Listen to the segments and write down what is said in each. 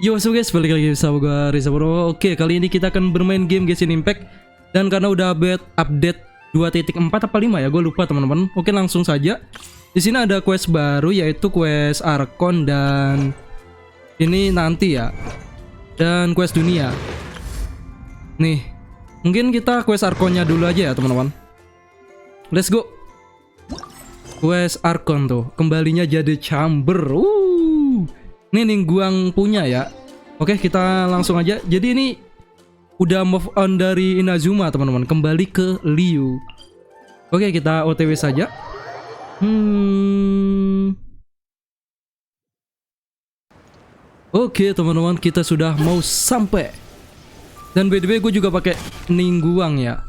Yo, so guys, balik lagi bersama gue Reza Purnomo. Oke, kali ini kita akan bermain game Genshin Impact. Dan karena udah update 2.4 apa 5 ya, gue lupa teman-teman. Oke, langsung saja. Di sini ada quest baru yaitu quest archon dan ini nanti ya. Dan quest dunia. Nih, mungkin kita quest archonnya dulu aja ya teman-teman. Let's go. Quest archon tuh, kembalinya Jade chamber. Ini Ningguang punya ya. Oke, kita langsung aja. Jadi ini udah move on dari Inazuma teman-teman, kembali ke Liu. Oke, kita OTW saja. Oke teman-teman, kita sudah mau sampai. Dan by the way, gue juga pakai Ningguang ya.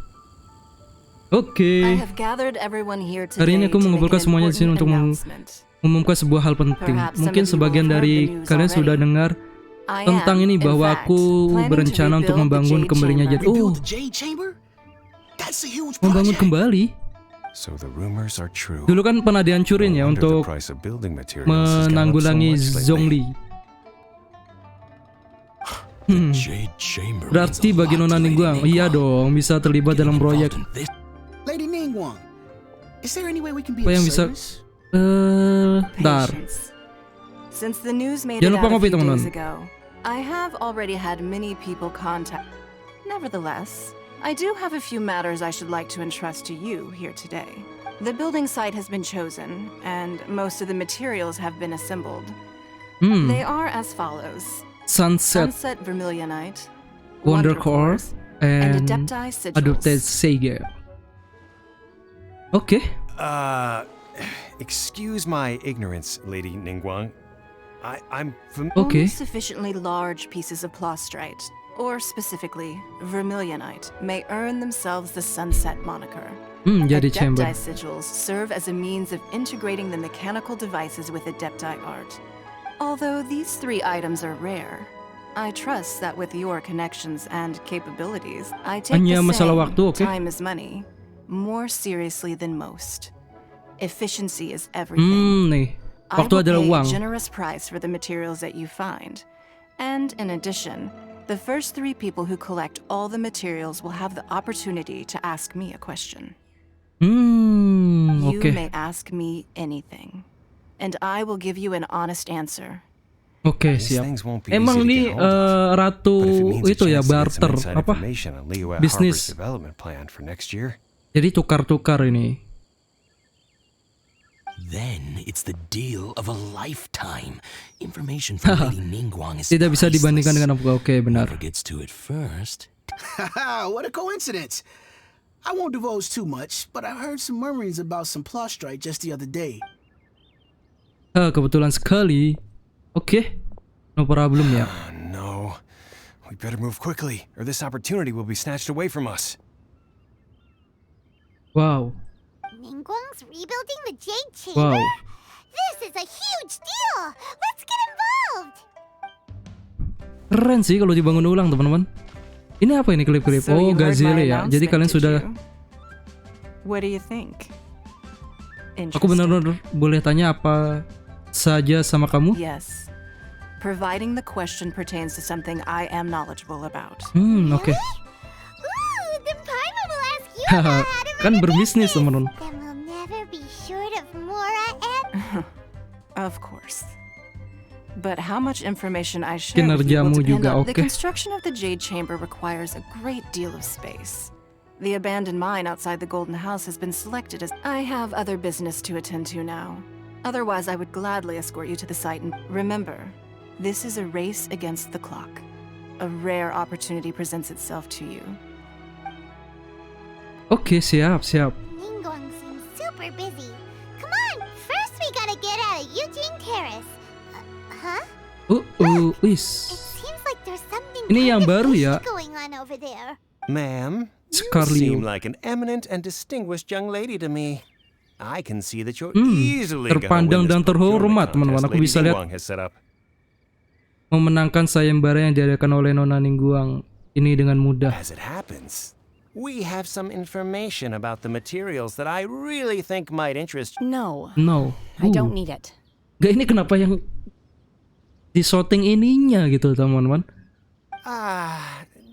Oke. Hari ini aku mengumpulkan semuanya di sini untuk mengumumkan sebuah hal penting. Mungkin sebagian dari kalian sudah dengar tentang ini bahwa aku berencana untuk membangun kembalinya Jade. Oh, membangun kembali. Dulu kan pernah dihancurin ya untuk menanggulangi Zhongli. Berarti bagi Nona Ningguang, iya dong, bisa terlibat dalam proyek. Apa yang bisa? Bentar. Jangan lupa ngopi teman-teman. I have already had many people contact. Nevertheless, I do have a few matters I should like to entrust to you here today. The building site has been chosen, and most of the materials have been assembled. They are as follows: Sunset Vermilionite, Wonder Core, and Adopted Sega. Oke. Excuse my ignorance, Lady Ningguang. I'm Okay. Sufficiently large pieces of plastrite, or specifically vermilionite, may earn themselves the Sunset moniker. Jadi chamber. Adepti sigils serve as a means of integrating the mechanical devices with Adepti art. Although these three items are rare, I trust that with your connections and capabilities, I take Hanya the masalah saying, waktu, oke? time is money, more seriously than most. Efficiency is everything. Nih. I Waktu will adalah pay uang. a generous price for the materials that you find. And in addition, the first three people who collect all the materials will have the opportunity to ask me a question. You Oke. may ask me anything, and I will give you an honest answer. Oke, siap. Emang nih ratu itu ya barter apa? Bisnis. Jadi tukar-tukar ini. Then it's the deal of a lifetime. Information from Lady Ningguang is Tidak bisa dibandingkan dengan apa? Oke, benar. Whoever gets to it first. What a coincidence. I won't divulge too much, but I heard some murmurings about some plastrite just the other day. Kebetulan sekali. Oke. No problem ya. No. We better move quickly, or this opportunity will be snatched away from us. Wow. Ningguang's rebuilding the Jade Chamber? Wow. This is a huge deal! Let's get involved! Keren sih kalau dibangun ulang, teman-teman. Ini apa ini klip-klip? So Oh, you heard Gazelle my ya. Jadi announcement, kalian did sudah. you? What do you think? Aku benar-benar boleh tanya apa saja sama kamu? Yes. Providing the question pertains to something I am knowledgeable about. Oke. Ooh, then Paimon will ask you about how to Kan run a berbisnis, business. teman-teman. Then we'll never be short of Mora and... Of course. But how much information I share with you will Kinerjamu depend juga, on the oke. construction of the Jade Chamber requires a great deal of space. The abandoned mine outside the Golden House has been selected as I have other business to attend to now. Otherwise, I would gladly escort you to the site. And remember, this is a race against the clock. A rare opportunity presents itself to you. Oke, siap. Ningguang seems super busy. Come on, first we gotta get out of Eugene Terrace. Huh? Wis. It seems like there's something Ini yang kind of baru fishy ya. going on over there. Ma'am, you Scarlett. seem like an eminent and distinguished young lady to me. I can see that you're easily gonna terpandang win this dan terhormat, procurement teman-teman. contest Aku Lady bisa lihat Ningguang has set up. memenangkan sayembara yang diadakan oleh Nona Ningguang ini dengan mudah. As it happens, we have some information about the materials that I really think might interest you. No, No. I don't need it. Gak, ini kenapa yang di shooting ininya gitu teman-teman.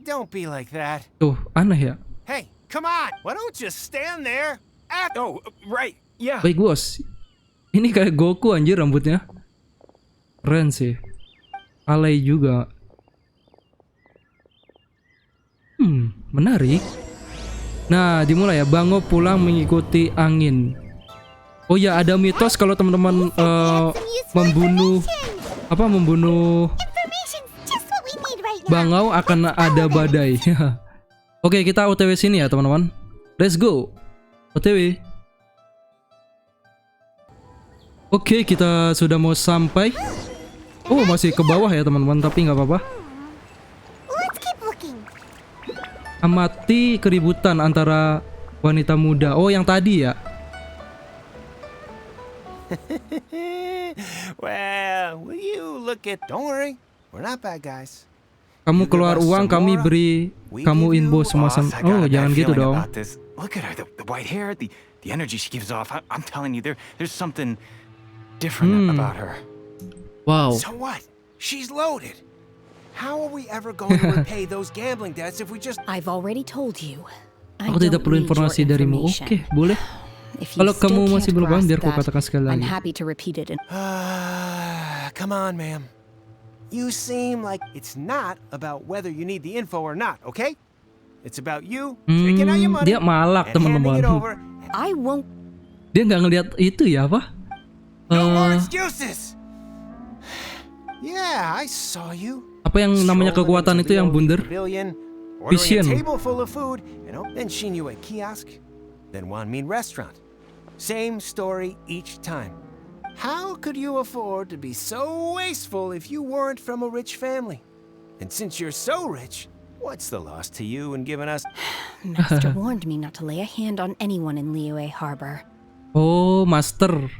Don't be like that. Tuh aneh ya. Hey, come on! Why don't you stand there? Oh, right. Yeah. Baik bos. Ini kayak Goku anjir rambutnya. Keren sih. Alay juga. Menarik. Nah, dimulai ya. Bangau pulang mengikuti angin. Oh ya, ada mitos kalau teman-teman membunuh Information's just what we need right now. Bangau akan ada badai. Oke, kita OTW sini ya, teman-teman. Let's go. OTW. Oke, kita sudah mau sampai. Oh, masih ke bawah ya, teman-teman, tapi nggak apa-apa. Let's keep looking. Amati keributan antara wanita muda. Oh, yang tadi ya. Well, will you look at... Don't worry, we're not bad guys. Kamu keluar uang, kami beri kamu info semacam. Oh, jangan gitu dong. Look at her, the white hair, the energy she gives off. I'm telling you, there's something different about her. Wow. So what? She's loaded. How are we ever going to repay those gambling debts if we just... I've already told you. I Aku tidak don't perlu need your informasi darimu. information. Oke, boleh. If you Kalau still kamu masih can't belum paham, grasp biar aku that, katakan sekali I'm lagi. happy to repeat it. Come on, ma'am. You seem like it's not about whether you need the info or not, okay? It's about you taking out your money Dia malak, and handing teman-teman. it over. I won't. Dia nggak ngelihat itu ya, apa? No more excuses. Yeah, I saw you. Apa yang namanya kekuatan itu yang bundar? Ordering Vision. a table full of food, then she knew a kiosk, then one mean restaurant. Same story each time. How could you afford to be so wasteful if you weren't from a rich family? And since you're so rich, what's the loss to you in giving us... Master warned me not to lay a hand on anyone in Liyue Harbor. Oh, Master.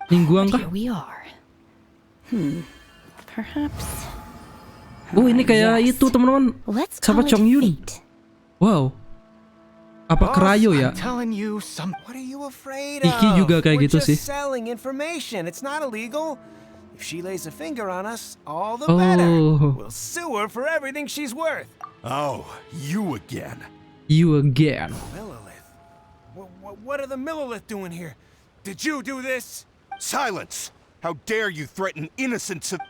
Mingguan Here kah? we are. Perhaps. Oh, ini kayak Yes. itu, teman-teman. Let's Siapa call it Chong Yun? fate. Wow. Apa Krayo ya? I'm telling you, What are you afraid Iki of? juga kayak We're gitu just sih. selling information. It's not illegal. If she lays a finger on us, all the better. Oh, We'll sue her for everything she's worth. Oh, you again. you again. Millilith? What are the Millilith doing here? Did you do this? Silence! How dare you threaten innocents of...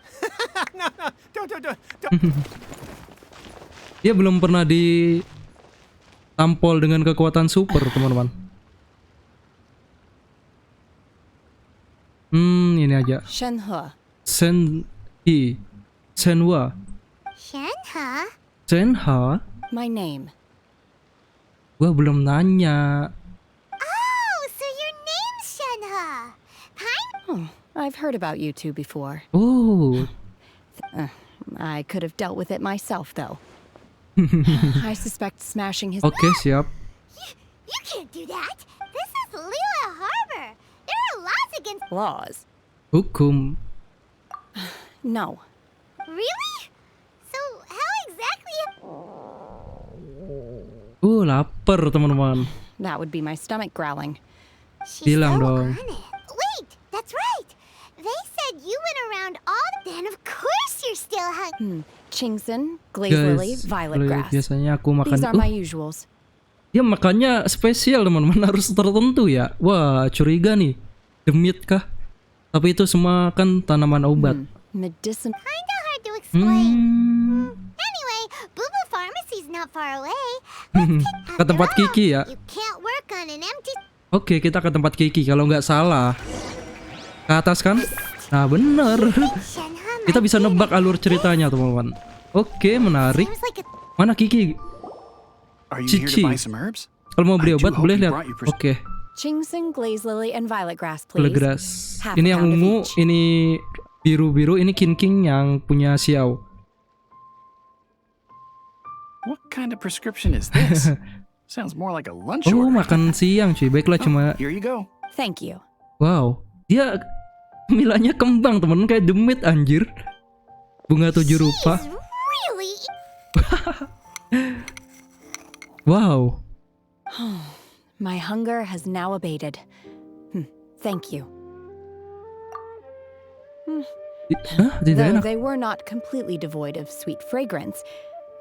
Don't. Dia belum pernah ditampol dengan kekuatan super, teman-teman. Ini aja. Shenhe. Senwa. Shenhe? Senha? My name. Gua belum nanya. Oh, so your name's Shenhe. I've heard about you two before. Oh, I could have dealt with it myself, though. I suspect smashing his. oke, siap. You can't do that. This is Liyue Harbor. There are laws against... Laws. Hukum. No. Really? So how exactly... Lapar, teman-teman. That would be my stomach growling. She's Bilang so dong. on it. Wait, that's right. They said you went around all... Then of course you're still hungry. Chingson, glaze lily, Guys, violet kalau grass. biasanya aku makan. These are my usuals. Dia makannya spesial, teman-teman. Harus tertentu ya. Wah, curiga nih. Demit kah? Tapi itu semua kan tanaman obat. Medicine. Kinda hard to explain. Hmm. Anyway, Boo Boo Pharmacy's not far away. Ke tempat Kiki ya. You can't work on an empty... Oke, kita ke tempat Kiki kalau nggak salah. Ke atas kan? Nah, bener. Shenhe Kita might bisa be an nebak alur ceritanya, teman-teman. Oke, menarik. Seems like a... Mana Kiki? Are you here to Cici. buy some herbs? Kalau mau beli I do obat hope boleh you lihat. brought your Oke, Chingson, glaze lily, and violet grass, please. Legras. Half Ini a yang pound of ungu, each. ini biru-biru, ini King yang punya Xiao. What kind of prescription is this? Sounds more like a lunch Oh, order. makan siang cuy. Baiklah, cuma Here you go. Thank you. wow. Dia milanya kembang, temen, kayak demit anjir. Bunga 7 rupa. Really? Wow. My hunger has now abated. Thank you. Hah? Tidak Though enak. they were not completely devoid of sweet fragrance.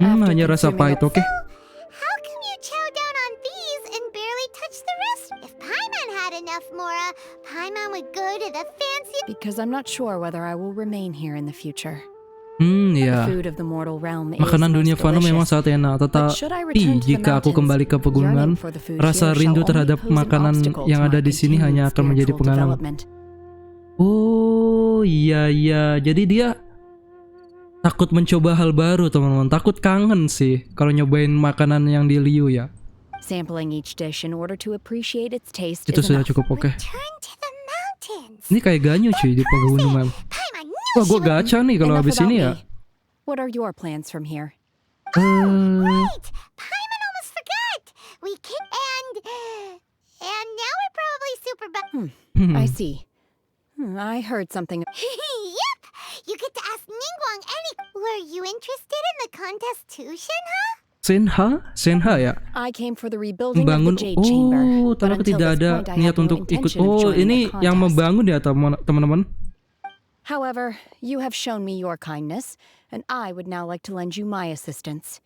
After Hanya rasa consuming pahit, oke. How come you chow down on these and barely touch the rest? If Paimon had enough Mora, Paimon would go to the fancy... Because I'm not sure whether I will remain here in the future. Ya. The food of the mortal realm is Makanan dunia most Wano memang delicious. sangat enak, But should I tetapi return to the jika aku mountains, kembali ke pegunungan, yearning for the food rasa here rindu shall terhadap only pose an makanan obstacle yang to ada my di sini hanya continued akan menjadi spiritual penghalang. development. Oh iya, jadi dia takut mencoba hal baru teman-teman, takut kangen sih kalau nyobain makanan yang di Liu ya. Sampling each dish in order to appreciate its taste Itu is sudah enough. cukup oke. Turn to the mountains. Ini kayak ganyu cuy di pegunungan. Paimon knew Wah, she gue would... gacha nih kalau Enough habis about ini ya. me. What are your plans from here? Right! Paimon almost forgot! We can... And now we're probably super... I see. I heard something. Yep! You get to ask Ningguang any... Were you interested in the contest too, Shenhe? Senha ya. I came for the rebuilding Membangun. of the Jade Chamber. Oh, but ternyata until tidak this ada point, I niat had no untuk ikut. intention of Oh, joining ini the yang contest. membangun ya teman-teman. However, you have shown me your kindness, and I would now like to lend you my assistance.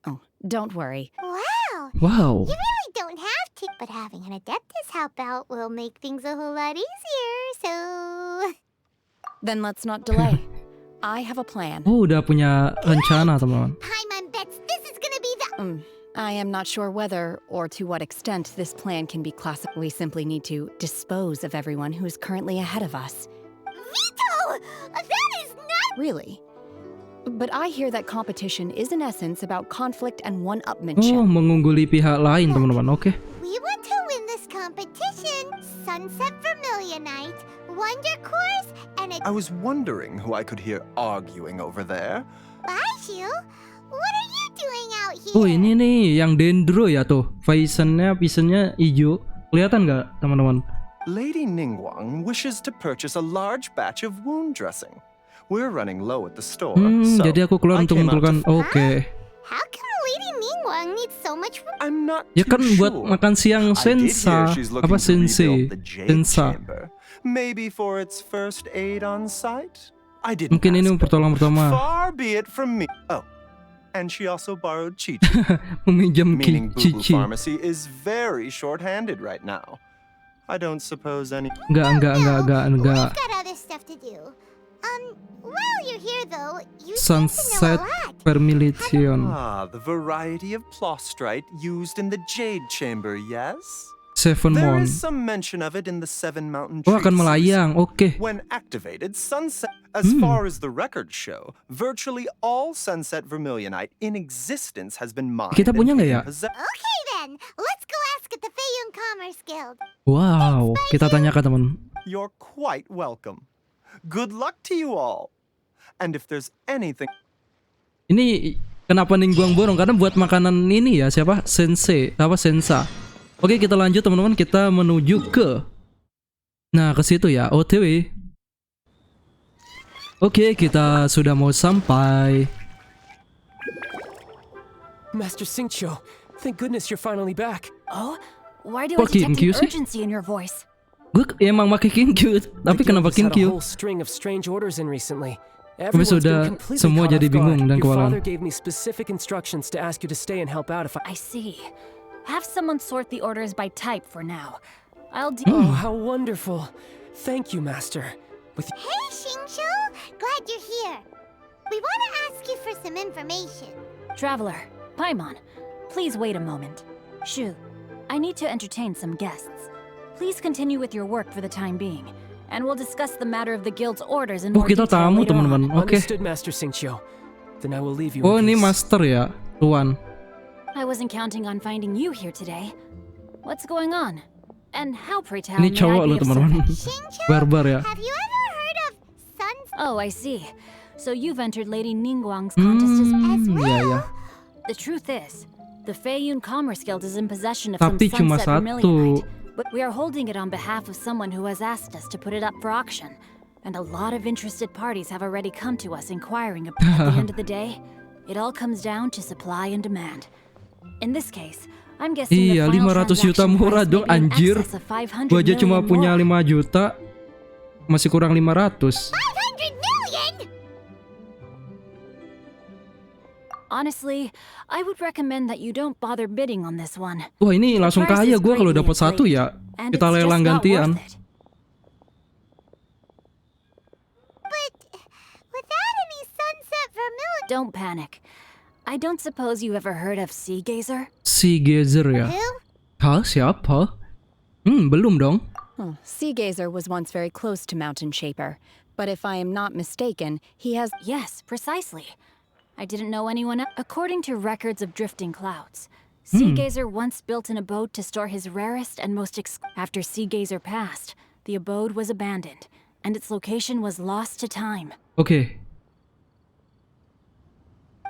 Oh, don't worry. Wow! Wow. You really don't have to, but having an Adeptus help out will make things a whole lot easier, so... Then let's not delay. I have a plan. Oh, udah punya rencana teman-teman. Paimon bets this is gonna be the... I am not sure whether or to what extent this plan can be classified. We simply need to dispose of everyone who is currently ahead of us. Veto! That is not... Really? But I hear that competition is in essence about conflict and one-upmanship. Oh, mengungguli pihak lain teman-teman. Oke. We want to win this competition. Sunset Vermilionite, Wonder Course, and a... I was wondering who I could hear arguing over there. Baishu? What are you doing out here? Oh, ini nih yang dendro ya tuh. Visennya hijau. Kelihatan nggak teman-teman? Lady Ningguang wishes to purchase a large batch of wound dressing. We're running low at the store, so Jadi aku keluar I untuk came out mengumpulkan. to... Oke. How come Lady Ningguang needs so much... I'm not Ya too kan buat sure. makan siang I did hear sensa. she's looking Apa to sensei? rebuild the Jade Sensa. Chamber. Maybe for its first aid on site? I didn't Mungkin ini ask, but pertolongan pertama. far be it from me. Oh, and she also borrowed Chi-Chi, Meminjam meaning Boo Boo cici. Pharmacy is very short-handed right now. I don't suppose any... Enggak. We've got other stuff to do. While you're here though, you seem to Sunset know a lot. Permilition. Ah, the variety of plostrite used in the Jade Chamber, yes? Seven There Mon. is some mention of it in the Seven Mountain Oh, akan Treatises. melayang. Oke. When activated, sunset... As far as the records show, virtually all sunset vermilionite in existence has been mined. Kita punya and nggak ya? taken Okay then, let's go ask at the Feiyun Commerce Guild. Wow. Kita tanyakan teman. You're quite welcome. Good luck to you all. And if there's anything... Ini kenapa Ningguang borong? Karena buat makanan ini ya siapa? Sensa. Oke, kita lanjut teman-teman. Kita menuju ke... Nah, ke situ ya. OTW. Oke, kita sudah mau sampai. Master Xingqiu, thank goodness you're finally back. Oh? Why do I Kok detect Kinkyu an sih? urgency in your voice? Gue emang pakai Kinkyu, tapi The guild kenapa has had a Kinkyu? whole string of strange orders in recently. Tapi Everyone's sudah been completely semua caught jadi off guard. bingung dan Your kewalahan. father gave me specific instructions to ask you to stay and help out if I I... see. Have someone sort the orders by type for now. I'll do. Oh, how wonderful. Thank you, Master. With Hey, Xingqiu! Glad you're here. We want to ask you for some information. Traveler, Paimon, please wait a moment. Shu, I need to entertain some guests. Please continue with your work for the time being, and we'll discuss the matter of the guild's orders in Oh, more kita detail tamu later on. teman-teman. Oke. Understood, Master Xingqiu. Then I will leave you Oh, in ini peace. master ya, tuan. I wasn't counting on finding you here today. What's going on? And how, pray tell, Ini may I cowok be loh of teman-teman. Xingqiu, Barbar ya. have you ever heard of Sun's... Oh, I see. So you've entered Lady Ningguang's contest as Ya. The truth is, the Feiyun Commerce Guild is in possession of Tapi some cuma sunset satu. vermilionite, but we are holding it on behalf of someone who has asked us to put it up for auction. And a lot of interested parties have already come to us inquiring about. At the end of the day, it all comes down to supply and demand. In this case, I'm guessing the Iya, final 500 juta transaction murah price dong, may be in anjir. excess of 500 Gua aja cuma million punya more. 5 juta, masih kurang 500. 500 million! Honestly, I would recommend that you don't bother bidding on this one. Wah, ini langsung The price kaya is gue kalau greatly dapat satu ya. and Kita it's just lelang not gantian. worth it. But without any sunset vermilion. Don't panic. I don't suppose you ever heard of Sea Gazer? Sea Gazer ya. Who? Hah, siapa? Belum dong. Sea Gazer was once very close to Mountain Shaper, but if I am not mistaken, he has... Yes, precisely. I didn't know anyone else. According to records of drifting clouds, Sea Gazer once built an abode to store his rarest and most After Sea Gazer passed, the abode was abandoned, and its location was lost to time. Oke.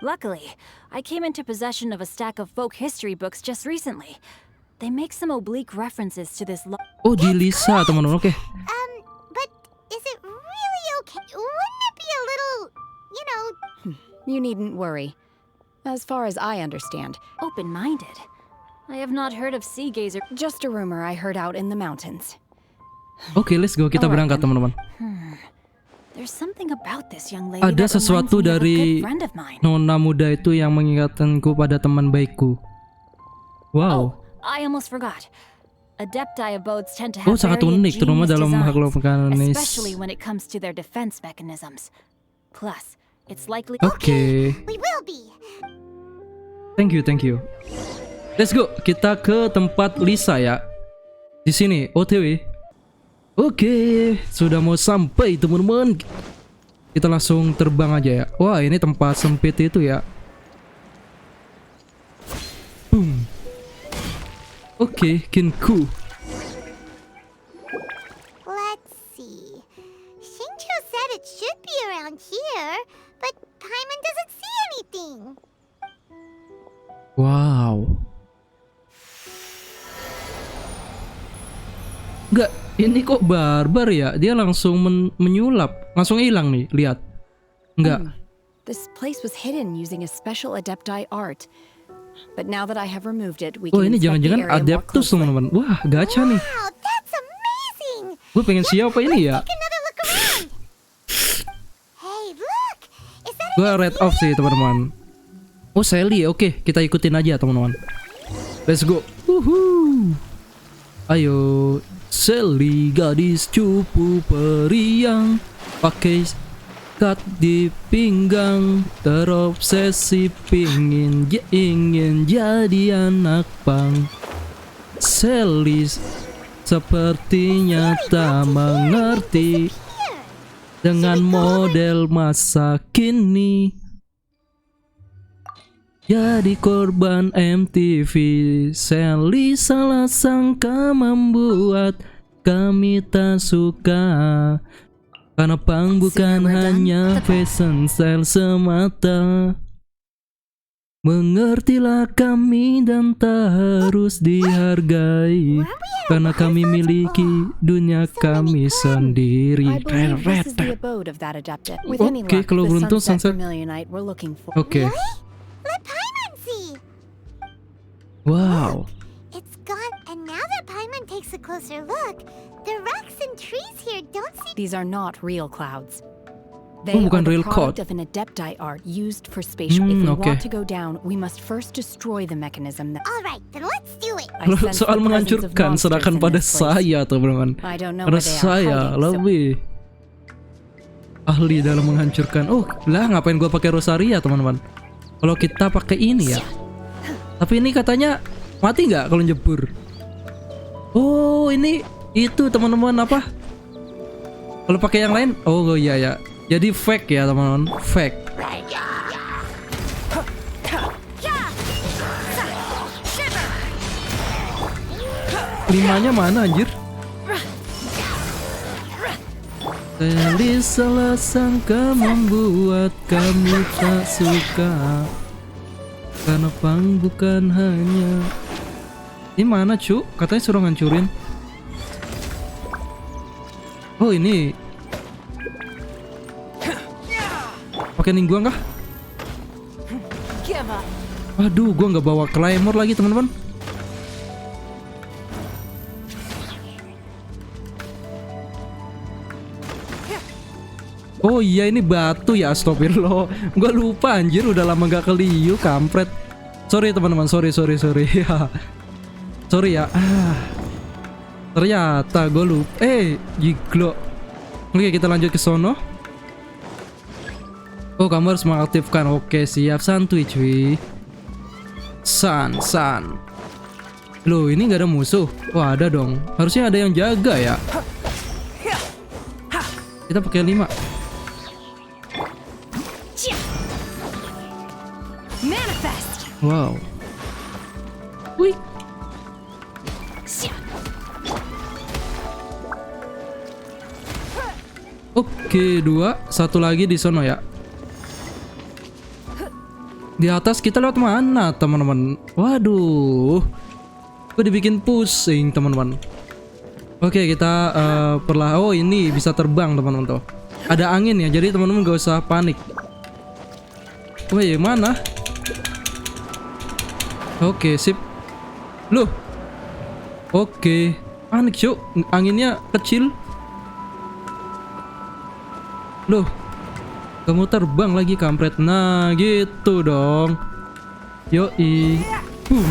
Luckily, I came into possession of a stack of folk history books just recently. They make some oblique references to this Oh, di Lisa, teman-teman. Oke. But is it really okay? Wouldn't it be a little, you know... You needn't worry. As far as I understand, Open-minded. I have not heard of Sea Gazer. just a rumor I heard out in the mountains. Oke, let's go. Kita Alright, berangkat, then. teman-teman. There's something about this young lady Ada that sesuatu reminds me of a dari good friend of mine. nona muda itu yang mengingatkanku pada teman baikku. Wow. I almost forgot. Adepti abodes tend to have Sangat very unik, terutama ingenious dalam designs, makhluk mekanis. especially when it comes to their defense mechanisms. Plus, it's likely. Oke. We will be. Thank you. Let's go. Kita ke tempat Lisa ya. Di sini, OTW. Oke, sudah mau sampai teman-teman. Kita langsung terbang aja ya. Wah, ini tempat sempit itu ya. Boom. Oke, Kinku. Let's see. Shincho said it should be around here, but Paimon doesn't see anything. Wow. Enggak, ini kok barbar ya? Dia langsung menyulap, langsung hilang nih, lihat. Enggak. This place was hidden using a special Adepti art. But now that I have removed it, we Oh, can ini inspect the jangan-jangan area more Adeptus closely. teman-teman. Wah, gacha nih. Wow, that's amazing. Gue pengen siapa ini ya? Take another look around. Hey, look. Is that Gue red off sih teman-teman. Oh, Sally. Oke, kita ikutin aja teman-teman. Let's go. Woohoo. Ayo, Sally, gadis cupu periang, pakai kat di pinggang, terobsesi ingin jadi anak pang. Sally sepertinya tak mengerti dengan model masa kini. Jadi korban MTV, Sally salah sangka membuat kami tak suka. Karena pang bukan hanya fashion style semata. Mengertilah kami dan tak harus dihargai, karena kami miliki dunia kami sendiri. I believe this is the abode of that Adepti. With any Oke, luck, kalau the beruntung sunset sunset. vermilionite we're looking for. Oke. Let Paimon see. Wow. It's gone, and now that Paimon takes a closer look, the rocks and trees here don't seem. These are not real clouds. They bukan are the real product cloud. of an Adepti art used for spatial. If we okay. want to go down, we must first destroy the mechanism that. All right, then let's do it. I sense Soal the presence of menghancurkan monsters serahkan in pada this place. saya teman-teman. I don't know Karena where they are saya hiding, so- lebih ahli dalam menghancurkan. Oh lah, ngapain gua pakai Rosaria teman-teman? Kalau kita pakai ini ya. Tapi ini katanya mati nggak kalau jebur? Oh ini itu teman-teman apa? Kalau pakai yang lain? Oh iya ya. Jadi fake ya teman-teman, fake. Limanya mana anjir? Sally salah sangka membuat kami tak suka, karena pang bukan hanya. Ini mana cu? Katanya suruh ngancurin. Oh ini. Pakai ningguang kah? Waduh, gua nggak bawa claymore lagi teman-teman. Oh iya ini batu ya, astagfirullah. Gua lupa anjir, udah lama gak ke Liu, kampret. Sorry teman-teman, sorry. Sorry ya. Ternyata gue lupa. Jiglo. Oke, kita lanjut ke sono. Oh, kamu harus mengaktifkan. Oke, siap, santuy cuy. San. Loh, ini nggak ada musuh. Wah, ada dong. Harusnya ada yang jaga ya. Kita pakai 5. Manifest. Wow. Wih. Oke, 2. Satu lagi di sono ya. Di atas kita lewat mana, teman-teman? Waduh. Gue dibikin pusing, teman-teman. Oke, kita oh ini bisa terbang, teman-teman tuh. Ada angin ya, jadi teman-teman gak usah panik. Wih, mana? Oke, sip. Loh. Oke. Panik, cuk. Anginnya kecil. Loh, kamu terbang lagi kampret. Nah gitu dong. Yoi. Boom.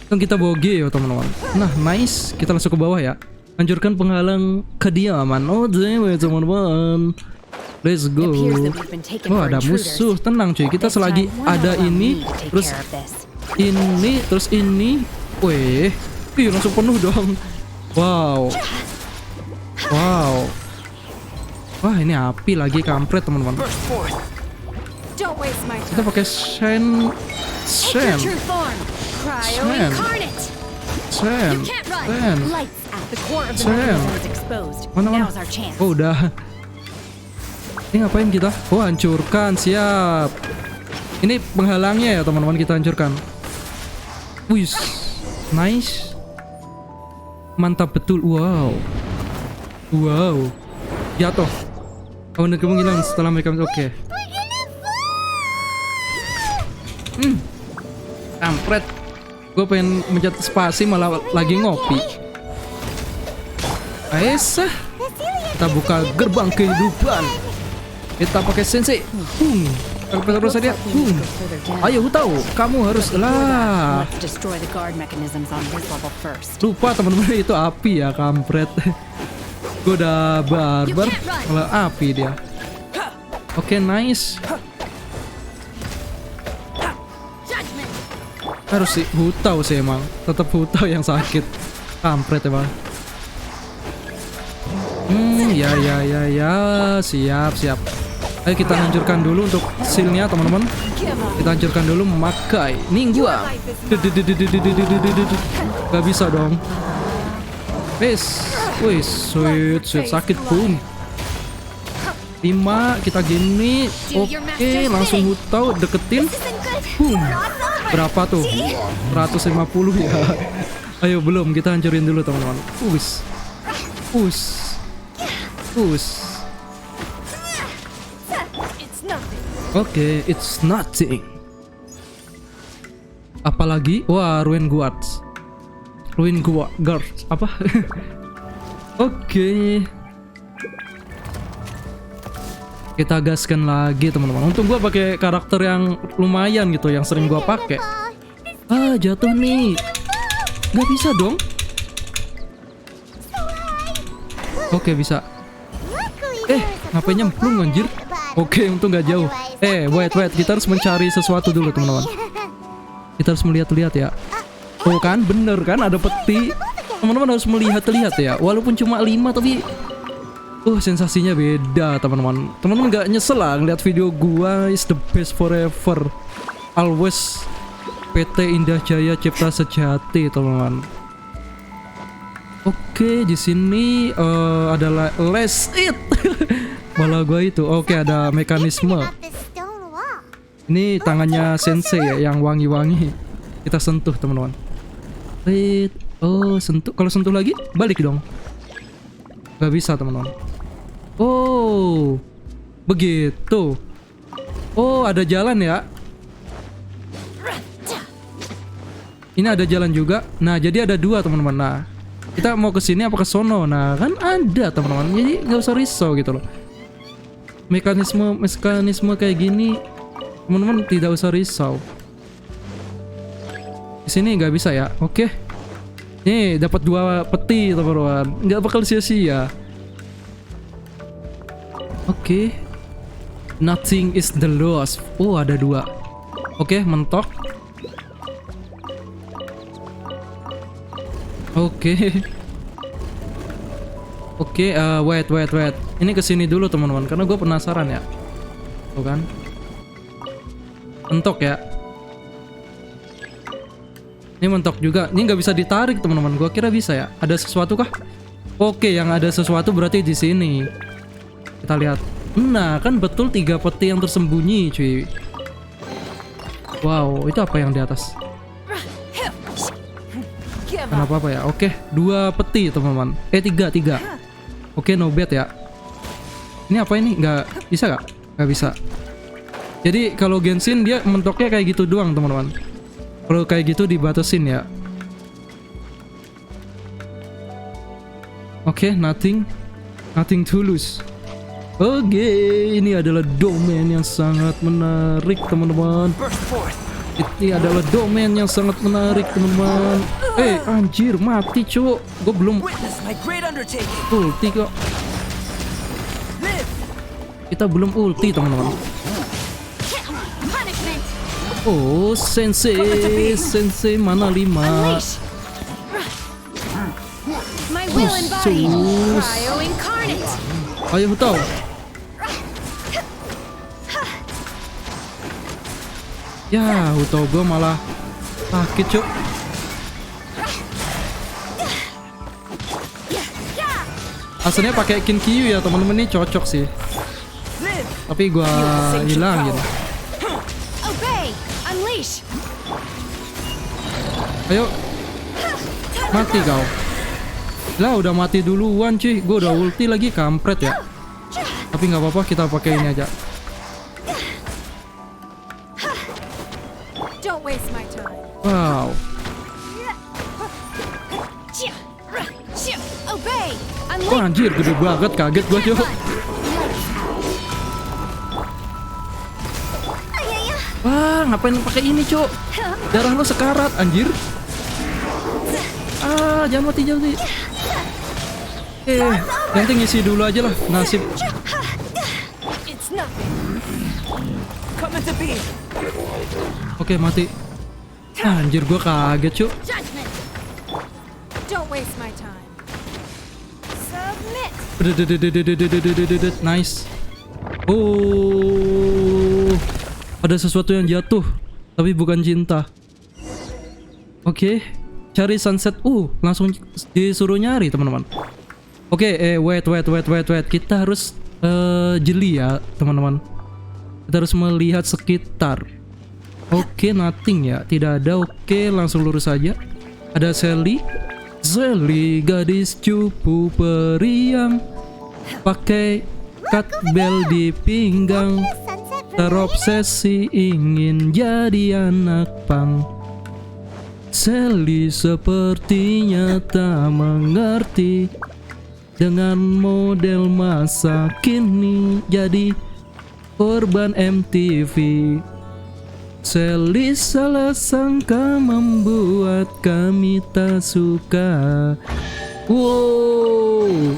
Kan kita boge ya teman-teman. Nah nice. Kita langsung ke bawah ya. Hancurkan penghalang kediaman. Oh dewe teman-teman. Let's go. Oh ada musuh. Tenang cuy. Kita selagi ada ini. Terus ini. Terus ini. Wih. Langsung penuh dong. Wow. Wah ini api lagi kampret teman-teman. Kita pakai Shen. Mana? Oh udah. Ini ngapain kita? Oh hancurkan, siap. Ini penghalangnya ya teman-teman, kita hancurkan. Wih, nice. Mantap betul. Wow. Jatuh. Oh, kamu hilang setelah mereka. Oke. Kampret. Gue pengen mencet spasi malah lagi ngopi. Aisyah. Kita buka gerbang kehidupan. Kita pakai sensei. Terus dia. Ayo tahu, kamu harus lah. Lupa teman-teman itu api ya, kampret. Gue udah barbar, malah api dia. Oke, nice. Harus sih hutau sih emang. Tetap hutau yang sakit. Kampret emang. Ya. Siap. Ayo kita hancurkan dulu untuk sealnya teman-teman. Kita hancurkan dulu memakai Ningguang. Gak bisa dong. Wih, sweet, sakit boom. 5, kita gini. Oke, langsung hutau, deketin. Boom. Berapa tuh? 150 ya. Ayo belum, kita hancurin dulu teman-teman. Push. Oke, it's nothing. Apalagi? Wah, Ruin Guards apa? Oke. Kita gaskan lagi teman-teman. Untung gua pakai karakter yang lumayan gitu, yang sering gua pakai. Jatuh nih. Gak bisa dong. Oke, bisa. Ngapain nyemplung anjir? Oke, untung gak jauh. Wait, kita harus mencari sesuatu dulu teman-teman. Kita harus melihat-lihat ya. Oh kan, bener kan, ada peti. Teman-teman harus melihat-lihat ya. Walaupun cuma 5 tapi sensasinya beda teman-teman. Teman-teman gak nyesel lah ngeliat video gua. Is the best forever. Always PT Indah Jaya Cipta Sejati teman-teman. Oke, di sini ada last it. Malah gua itu. Oke, ada mekanisme. Ini tangannya sensei ya, yang wangi-wangi. Kita sentuh teman-teman. Oh, sentuh. Kalau sentuh lagi balik dong. Gak bisa teman-teman. Oh, begitu. Oh, ada jalan ya. Ini ada jalan juga. Nah, jadi ada 2 teman-teman. Nah, Kita mau ke sini apa ke sono? Nah, kan ada teman-teman. Jadi nggak usah risau gitu loh. Mekanisme kayak gini, teman-teman tidak usah risau. Di sini nggak bisa ya. Oke. Nih, dapat 2 peti teman-teman. Nggak bakal sia-sia. Oke. Nothing is the loss. Oh, ada 2. Oke, mentok. Oke. Oke, wait. Ini kesini dulu teman-teman, karena gue penasaran ya. Tuh kan. Mentok ya. Ini mentok juga. Ini nggak bisa ditarik teman-teman. Gue kira bisa ya. Ada sesuatu kah? Oke, yang ada sesuatu berarti di sini. Kita lihat. Nah, kan betul 3 peti yang tersembunyi, cuy. Wow, itu apa yang di atas? Kenapa apa ya? Oke, 2 peti teman-teman. 3. Oke, no bad ya. Ini apa ini? Nggak bisa nggak? Nggak bisa. Jadi kalau genshin dia mentoknya kayak gitu doang teman-teman. Kalau kayak gitu dibatasin ya. Oke, nothing to lose. Oke, ini adalah domain yang sangat menarik teman-teman. Ini adalah domain yang sangat menarik teman-teman. Anjir, mati cuk. Gue belum ulti kok. Kita belum ulti teman-teman. Oh, sensei mana 5? Ayo tahu. Ya, Huto gue malah sakit cuk. Asalnya pakai Kinkyu ya teman-teman, ini cocok sih. Tapi gue hilangin. Ayo, mati kau. Lah udah mati duluan cuy. Gue udah ulti lagi, kampret ya. Tapi nggak apa-apa, kita pakai ini aja. Wow. Oh, anjir, gede banget, kaget gua cuy. Wah, ngapain pakai ini, Cuk? Darah lo sekarat, anjir. Jangan mati. Nanti ngisi dulu aja lah, nasib. Oke, mati. Anjir, gua kaget, Cuk. Nice. Oh, ada sesuatu yang jatuh, tapi bukan cinta. Oke, cari sunset. Langsung disuruh nyari teman-teman. Oke, wait. Kita harus jeli ya teman-teman. Kita harus melihat sekitar. Oke, nothing ya, tidak ada. Oke, langsung lurus saja. Ada Sally, gadis cupu periang, pakai cut bell di pinggang, terobsesi ingin jadi anak pang. Sally sepertinya tak mengerti dengan model masa kini, jadi korban MTV. Sally salah sangka membuat kami tak suka. Wow,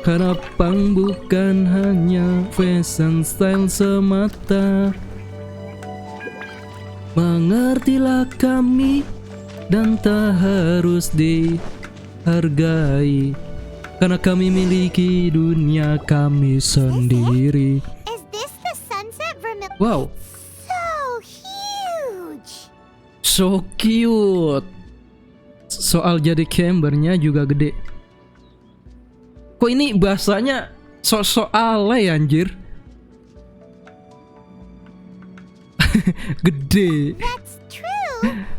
karena pang bukan hanya fashion style semata. Mengertilah kami dan tak harus dihargai, karena kami miliki dunia kami sendiri. Wow, so cute. Soal jadi cambernya juga gede. Kok ini bahasanya sok-sok alay anjir. Gede.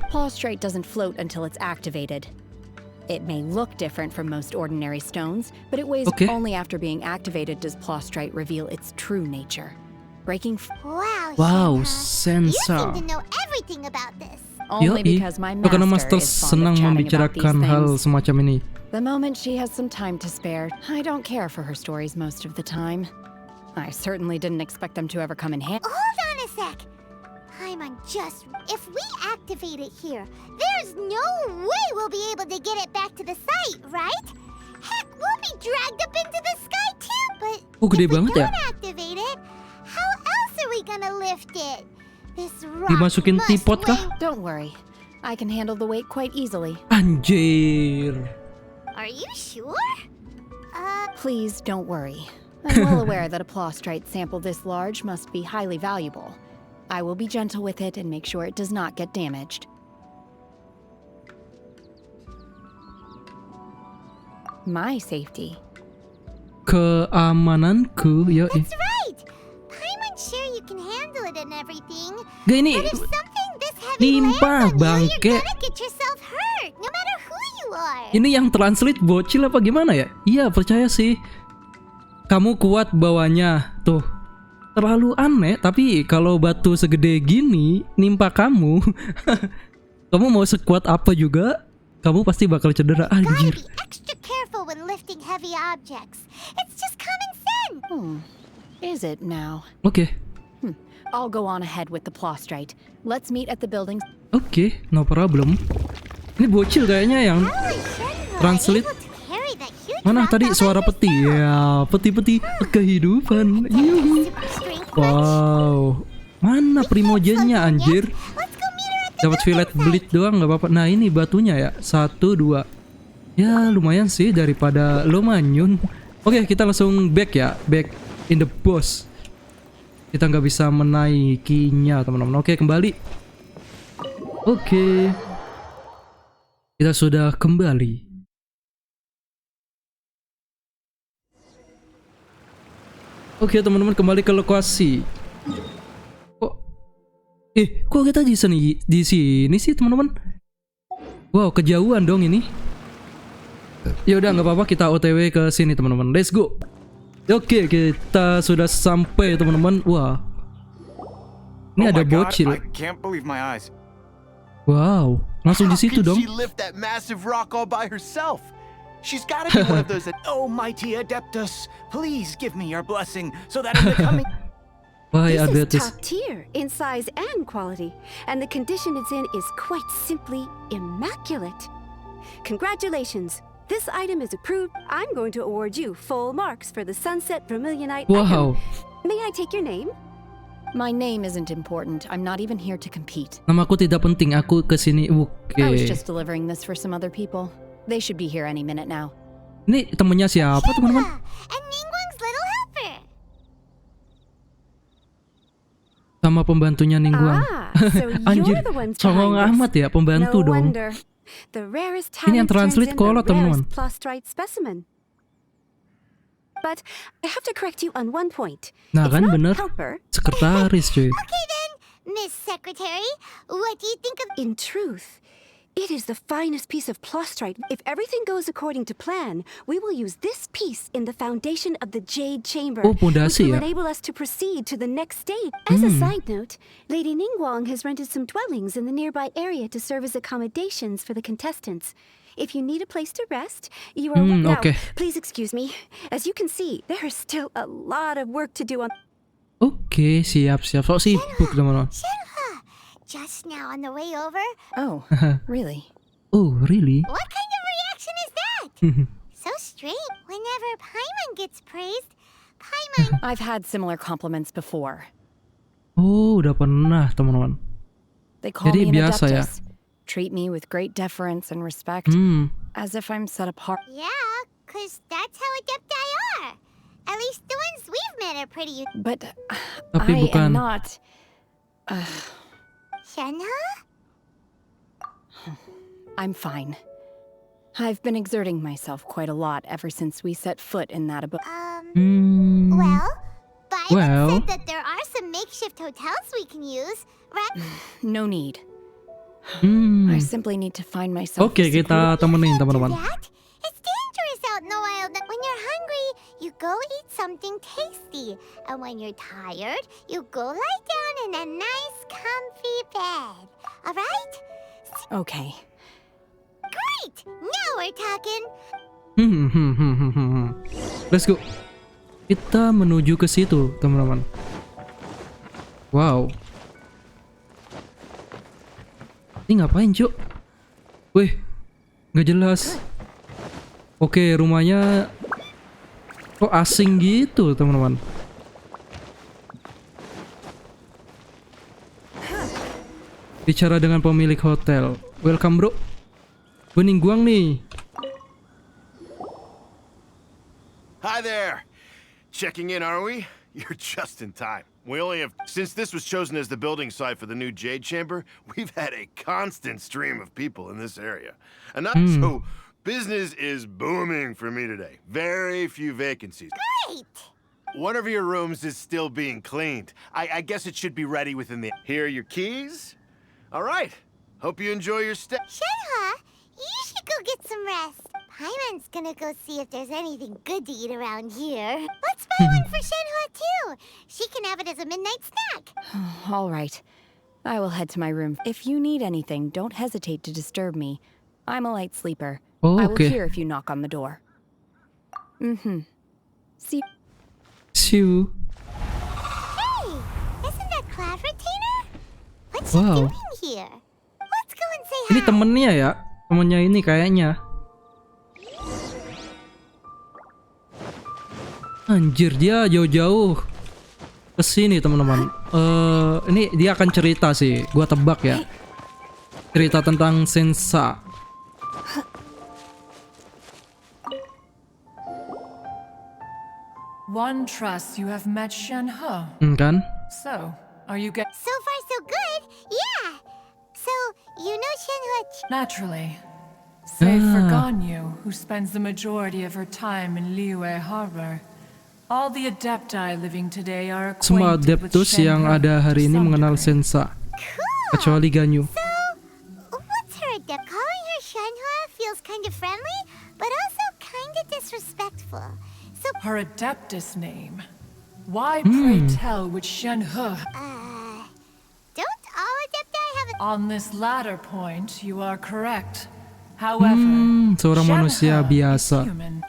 Prostrate doesn't float until it's activated. It may look different from most ordinary stones, but it weighs only after being activated does prostrate reveal its true nature. Breaking Wow, Sensa. You seem to know everything about this. Only Yoi. because my Karena master Master is fond senang of chatting about membicarakan these hal things. semacam ini. The moment she has some time to spare, I don't care for her stories most of the time. I certainly didn't expect them to ever come in handy. Hold on a sec. Paimon just... If we activate it here, there's no way we'll be able to get it back to the site, right? Heck, we'll be dragged up into the sky too, but Gede if we banget ya. don't activate it, how else are we gonna lift it? This rock Dimasukin must teapot kah? weigh... Don't worry. I can handle the weight quite easily. Anjir. Are you sure? Please don't worry. I'm well aware that a plostrite sample this large must be highly valuable. I will be gentle with it and make sure it does not get damaged. My safety. Keamananku, ya. That's right. Paimon's sure you can handle it and everything. Gak ini But if something this heavy nimpa lands on you, bangke. you're gonna get yourself hurt, no matter who you are. Ini yang translate bocil apa gimana ya? Iya, percaya sih. Kamu kuat bawanya. Tuh. Terlalu aneh, tapi kalau batu segede gini nimpa kamu, kamu mau sekuat apa juga, kamu pasti bakal cedera. Anjir. Gotta be extra careful when lifting heavy objects. It's just common sense. Is it now? Oke. I'll go on ahead with the plostrite. Let's meet at the building. Oke, no problem. Ini bocil kayaknya yang translate. Mana tadi suara peti? Ya, peti-peti kehidupan. Yuhu. Wow. Mana primogennya anjir? Dapat fillet bleed doang nggak apa-apa. Nah, ini batunya ya. 1, 2. Ya, lumayan sih daripada lo manyun. Oke, kita langsung back ya. Back in the boss. Kita nggak bisa menaikinya, teman-teman. Oke, kembali. Oke. Kita sudah kembali. Oke, teman-teman, kembali ke lokasi. Kok kita di sini sih, teman-teman? Wow, kejauhan dong ini. Ya udah, nggak apa-apa, kita OTW ke sini, teman-teman. Let's go. Oke, kita sudah sampai, teman-teman. Wah. Ini ada bocil. I can't believe my eyes. Wow, langsung di situ dong. She lift that massive rock all by herself. She's got to be one of those that... Oh, mighty Adeptus, please give me your blessing so that in the coming... Why This is top tier in size and quality, and the condition it's in is quite simply immaculate. Congratulations. This item is approved. I'm going to award you full marks for the Sunset Vermilionite Wow. item. May I take your name? My name isn't important. I'm not even here to compete. Namaku tidak penting. Aku kesini. Oke. I was just delivering this for some other people. They should be here any minute now. Ini temennya siapa, teman-teman? And Ningguang's little helper. Sama pembantunya Ningguang. So Anjir, you're the ones songong behind amat this. ya, pembantu No dong. wonder. The rarest Ini yang talent translate turns in kolot, the teman-teman. rarest plostrite specimen. But I have to correct you on one point. Nah, It's kan not bener. helper. Sekretaris, cuy. Okay then, Miss Secretary, what do you think of... In truth, it is the finest piece of plostrite. If everything goes according to plan, we will use this piece in the foundation of the Jade Chamber, Oh, which pondasi will ya. enable us to proceed to the next stage. As a side note, Lady Ningguang has rented some dwellings in the nearby area to serve as accommodations for the contestants. If you need a place to rest, you are now. Okay. Please excuse me. As you can see, there is still a lot of work to do on. Oke, siap. Sok sibuk, teman-teman. Shenhe, just now on the way over, Oh, really? Oh, really? what kind of reaction is that? So strange. Whenever Paimon gets praised, Paimon... I've had similar compliments before. Oh, udah pernah, teman-teman. They call Jadi me an biasa ya. adeptus. Treat me with great deference and respect, as if I'm set apart. Yeah, because that's how Adepti are. At least the ones we've met are pretty... But Tapi I bukan. am not. Shenhe? I'm fine. I've been exerting myself quite a lot ever since we set foot in that abode. Well, Byron Well. said that there are some makeshift hotels we can use, right? No need. I simply need to find myself. Oke, kita temenin, teman-teman. That? It's dangerous out in the wild. When you're hungry, you go eat something tasty. And when you're tired, you go lie down in a nice, comfy bed. Alright? Okay. Great! Now we're talking. Let's go. Kita menuju ke situ, teman-teman. Wow. Ini ngapain, Cuk? Wih, nggak jelas. Oke, rumahnya kok asing gitu, teman-teman. Bicara dengan pemilik hotel. Welcome, bro. Bening guang nih. Hi there. Checking in, are we? You're just in time. We only have, since this was chosen as the building site for the new Jade Chamber, we've had a constant stream of people in this area. And so business is booming for me today. Very few vacancies. Great! One of your rooms is still being cleaned. I guess it should be ready within the... Here are your keys. All right. Hope you enjoy your stay. Shenhe, you should go get some rest. Paimon's gonna go see if there's anything good to eat around here. Let's buy one for Shenhe too. She can have it as a midnight snack. All right. I will head to my room. If you need anything, don't hesitate to disturb me. I'm a light sleeper. Oh, I will okay. hear if you knock on the door. See you. Hey, isn't that cloud retainer? What's Wow. she doing here? Let's go and say hi. Ini temennya ya, temennya ini kayaknya. Anjir, dia jauh-jauh kesini, teman-teman. Ini dia akan cerita sih, gua tebak ya. Cerita tentang Sensa. One trusts you have met Shenhe. Kan? So, are you get? So far, so good. Yeah. So, you know Shenhe. Naturally. Save for Ganyu, who spends the majority of her time in Liyue Harbor. All the adepti living today are Semua acquainted with adeptus yang Shenhe ada hari ini to some mengenal degree. Sensa. Kecuali Ganyu. So, what's her adept? Calling her Shenhe feels kind of friendly, but also kind of disrespectful. So, Her adeptus name. Why, pray tell, would Shenhe... don't all adepti have a... On this latter point, you are correct. However, Seorang manusia Shenhe biasa. is human.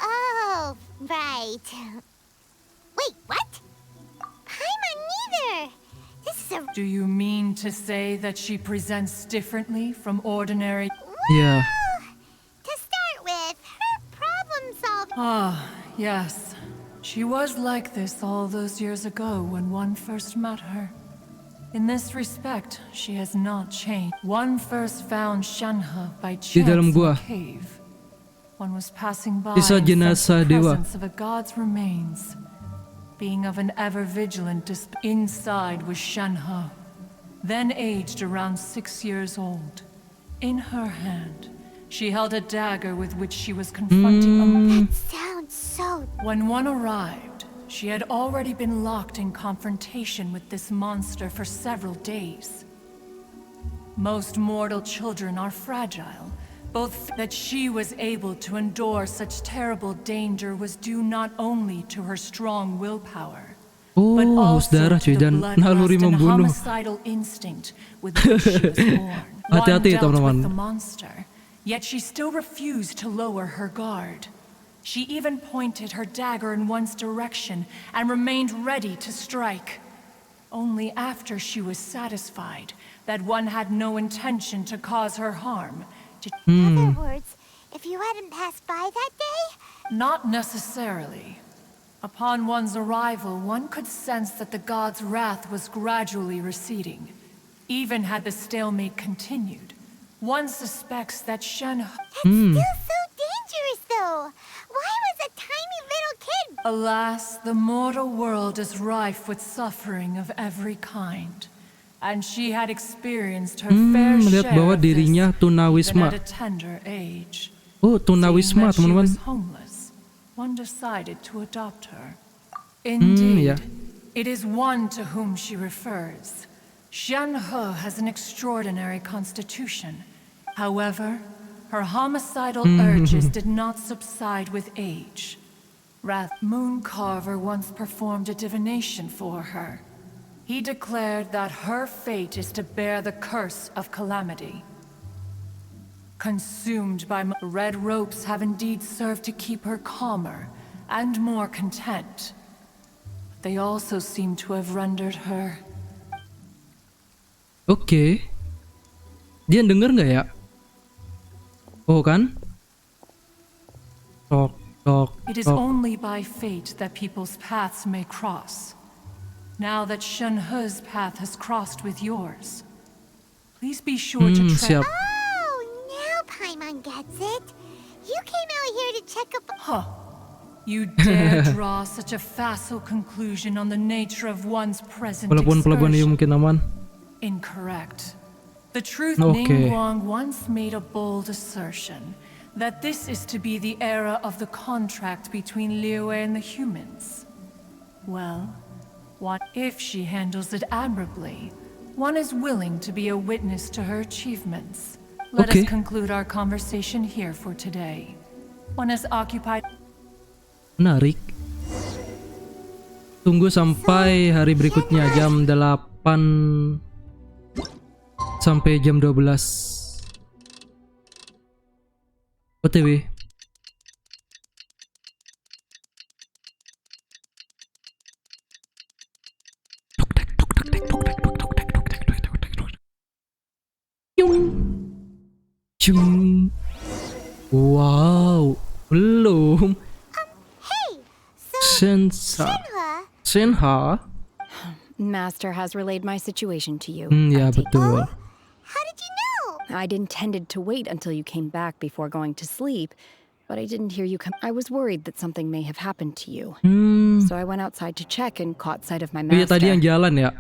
Oh, right. Wait, what? Paimon neither. This is a... Do you mean to say that she presents differently from ordinary... Yeah. To start with, her problem solving... Ah, yes. She was like this all those years ago when one first met her. In this respect, she has not changed. One first found Shenhe by chance dalam in gua. a cave. One was passing by Sisa and jenazah sensed the dewa. presence of a god's remains. Being of an ever-vigilant inside was Shenhe, then aged around 6 years old. In her hand, she held a dagger with which she was confronting a... That sounds so... When one arrived, she had already been locked in confrontation with this monster for several days. Most mortal children are fragile. Both that she was able to endure such terrible danger was due not only to her strong willpower, but haus also darah to cuy the dan bloodlust naluri and membunuh. homicidal instinct with which she was born. One Hati-hati, dealt teman-teman. with the monster, yet she still refused to lower her guard. She even pointed her dagger in one's direction and remained ready to strike. Only after she was satisfied that one had no intention to cause her harm. In other words, if you hadn't passed by that day... Not necessarily. Upon one's arrival, one could sense that the god's wrath was gradually receding. Even had the stalemate continued, one suspects that Shenhe... That's still so dangerous, though. Why was a tiny little kid... Alas, the mortal world is rife with suffering of every kind. And she had experienced her fair Melihat share bahwa of this, dirinya even tunawisma. at a tender age. Oh, tunawisma, Seeing that she teman-teman. was homeless, one decided to adopt her. Indeed, ya. it is one to whom she refers. Shenhe has an extraordinary constitution. However, her homicidal urges did not subside with age. Mooncarver once performed a divination for her. He declared that her fate is to bear the curse of calamity. Consumed by red ropes have indeed served to keep her calmer and more content. They also seem to have rendered her. Oke. Dia denger nggak ya? Oh kan? Tok, tok, It is tok. only by fate that people's paths may cross. Now that Shenhe's path has crossed with yours, please be sure to Siap. Oh, now Paimon gets it. You came out here to check up. Huh. You dare draw such a facile conclusion on the nature of one's present Walaupun pelabuhan ini excursion. mungkin aman. Incorrect. The truth Okay. Ningguang once made a bold assertion that this is to be the era of the contract between Liyue and the humans. Well, what if she handles it admirably? One is willing to be a witness to her achievements. Let Okay. us conclude our conversation here for today. One is occupied. Menarik. Tunggu sampai hari berikutnya jam 8 sampai jam 12. OTW. Cung. Wow, belum. Senha. Master has relayed my situation to you. Ya betul. How did you know? I'd intended to wait until you came back before going to sleep, but I didn't hear you come. I was worried that something may have happened to you. So I went outside to check and caught sight of my Oh iya master. tadi yang jalan ya.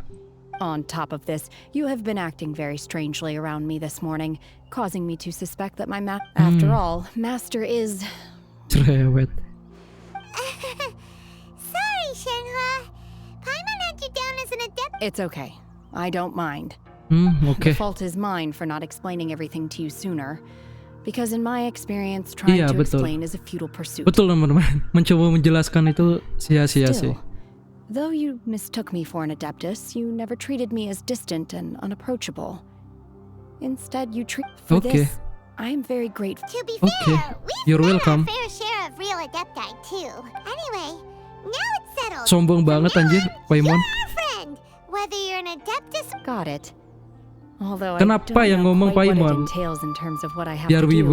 On top of this, you have been acting very strangely around me this morning, causing me to suspect that my After all, Master is... Cerewet. Sorry, Shenhua. Paimon had you down as an adept. It's okay. I don't mind. Oke. The fault is mine for not explaining everything to you sooner. Because in my experience, trying Iya, to betul. explain is a futile pursuit. Betul teman-teman. Mencoba menjelaskan itu sia-sia sih. Still, though you mistook me for an adeptus, you never treated me as distant and unapproachable. Instead, you treat for Okay. this. I am very grateful. To be Okay. fair, we've You're met welcome. our fair share of real adepti too. Anyway, now it's settled. Sombong banget anjir, Paimon. You're our friend, whether you're an adeptus. Got it. Although Kenapa I yang don't know ngomong quite what it Paimon? entails in terms of what I have Biar to do.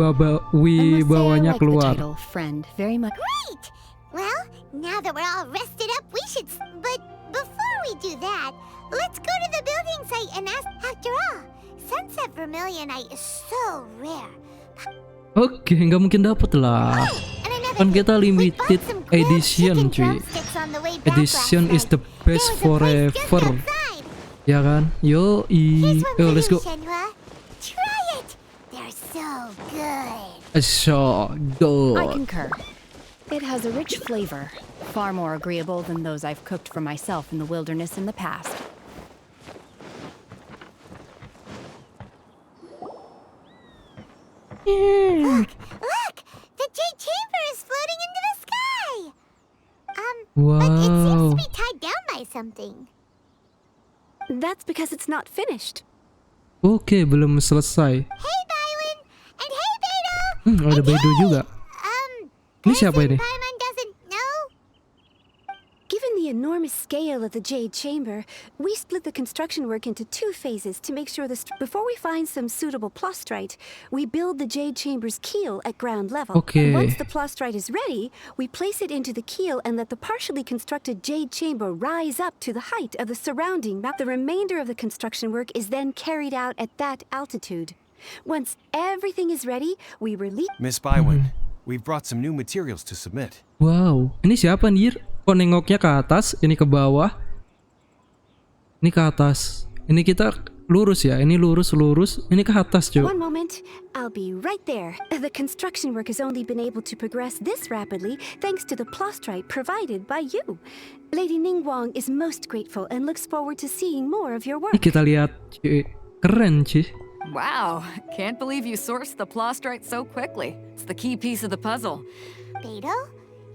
wibawanya I like the keluar. title friend very much. Great. Well, now that we're all rested up, we should. But before we do that, let's go to the building site and ask. After all, sunset vermilionite is so rare. Oke, nggak mungkin dapet lah. Kan kita limited edition cuy. Edition is the best forever. Ya kan? Yo, let's go. Try it. They're so good. So I good. concur. It has a rich flavor, far more agreeable than those I've cooked for myself in the wilderness in the past. Look! The Jade Chamber is floating into the sky! But it seems Wow. to be tied down by something. That's because it's not finished. Oke, belum selesai. Hey, Bywin! And hey, Beidou! Ada Beidou juga. Ini siapa ini? Paimon doesn't know? Given the enormous scale of the Jade Chamber, we split the construction work into two phases to make sure before we find some suitable plastrite, we build the Jade Chamber's keel at ground level. Okay. Once the plastrite is ready, we place it into the keel and let the partially constructed Jade Chamber rise up to the height of the surrounding map. The remainder of the construction work is then carried out at that altitude. Once everything is ready, we release... Miss Bywin, we've brought some new materials to submit. Wow, ini siapa anjir? Kok nengoknya ke atas, ini ke bawah. Ini ke atas. Ini kita lurus ya. Ini lurus, ini ke atas, cuy. One moment, I'll be right there. The construction work has only been able to progress this rapidly thanks to the plastrite provided by you. Lady Ningguang is most grateful and looks forward to seeing more of your Ini work. kita lihat, cuy. Keren, cuy. Wow, can't believe you sourced the plastrite so quickly. It's the key piece of the puzzle. Beidou,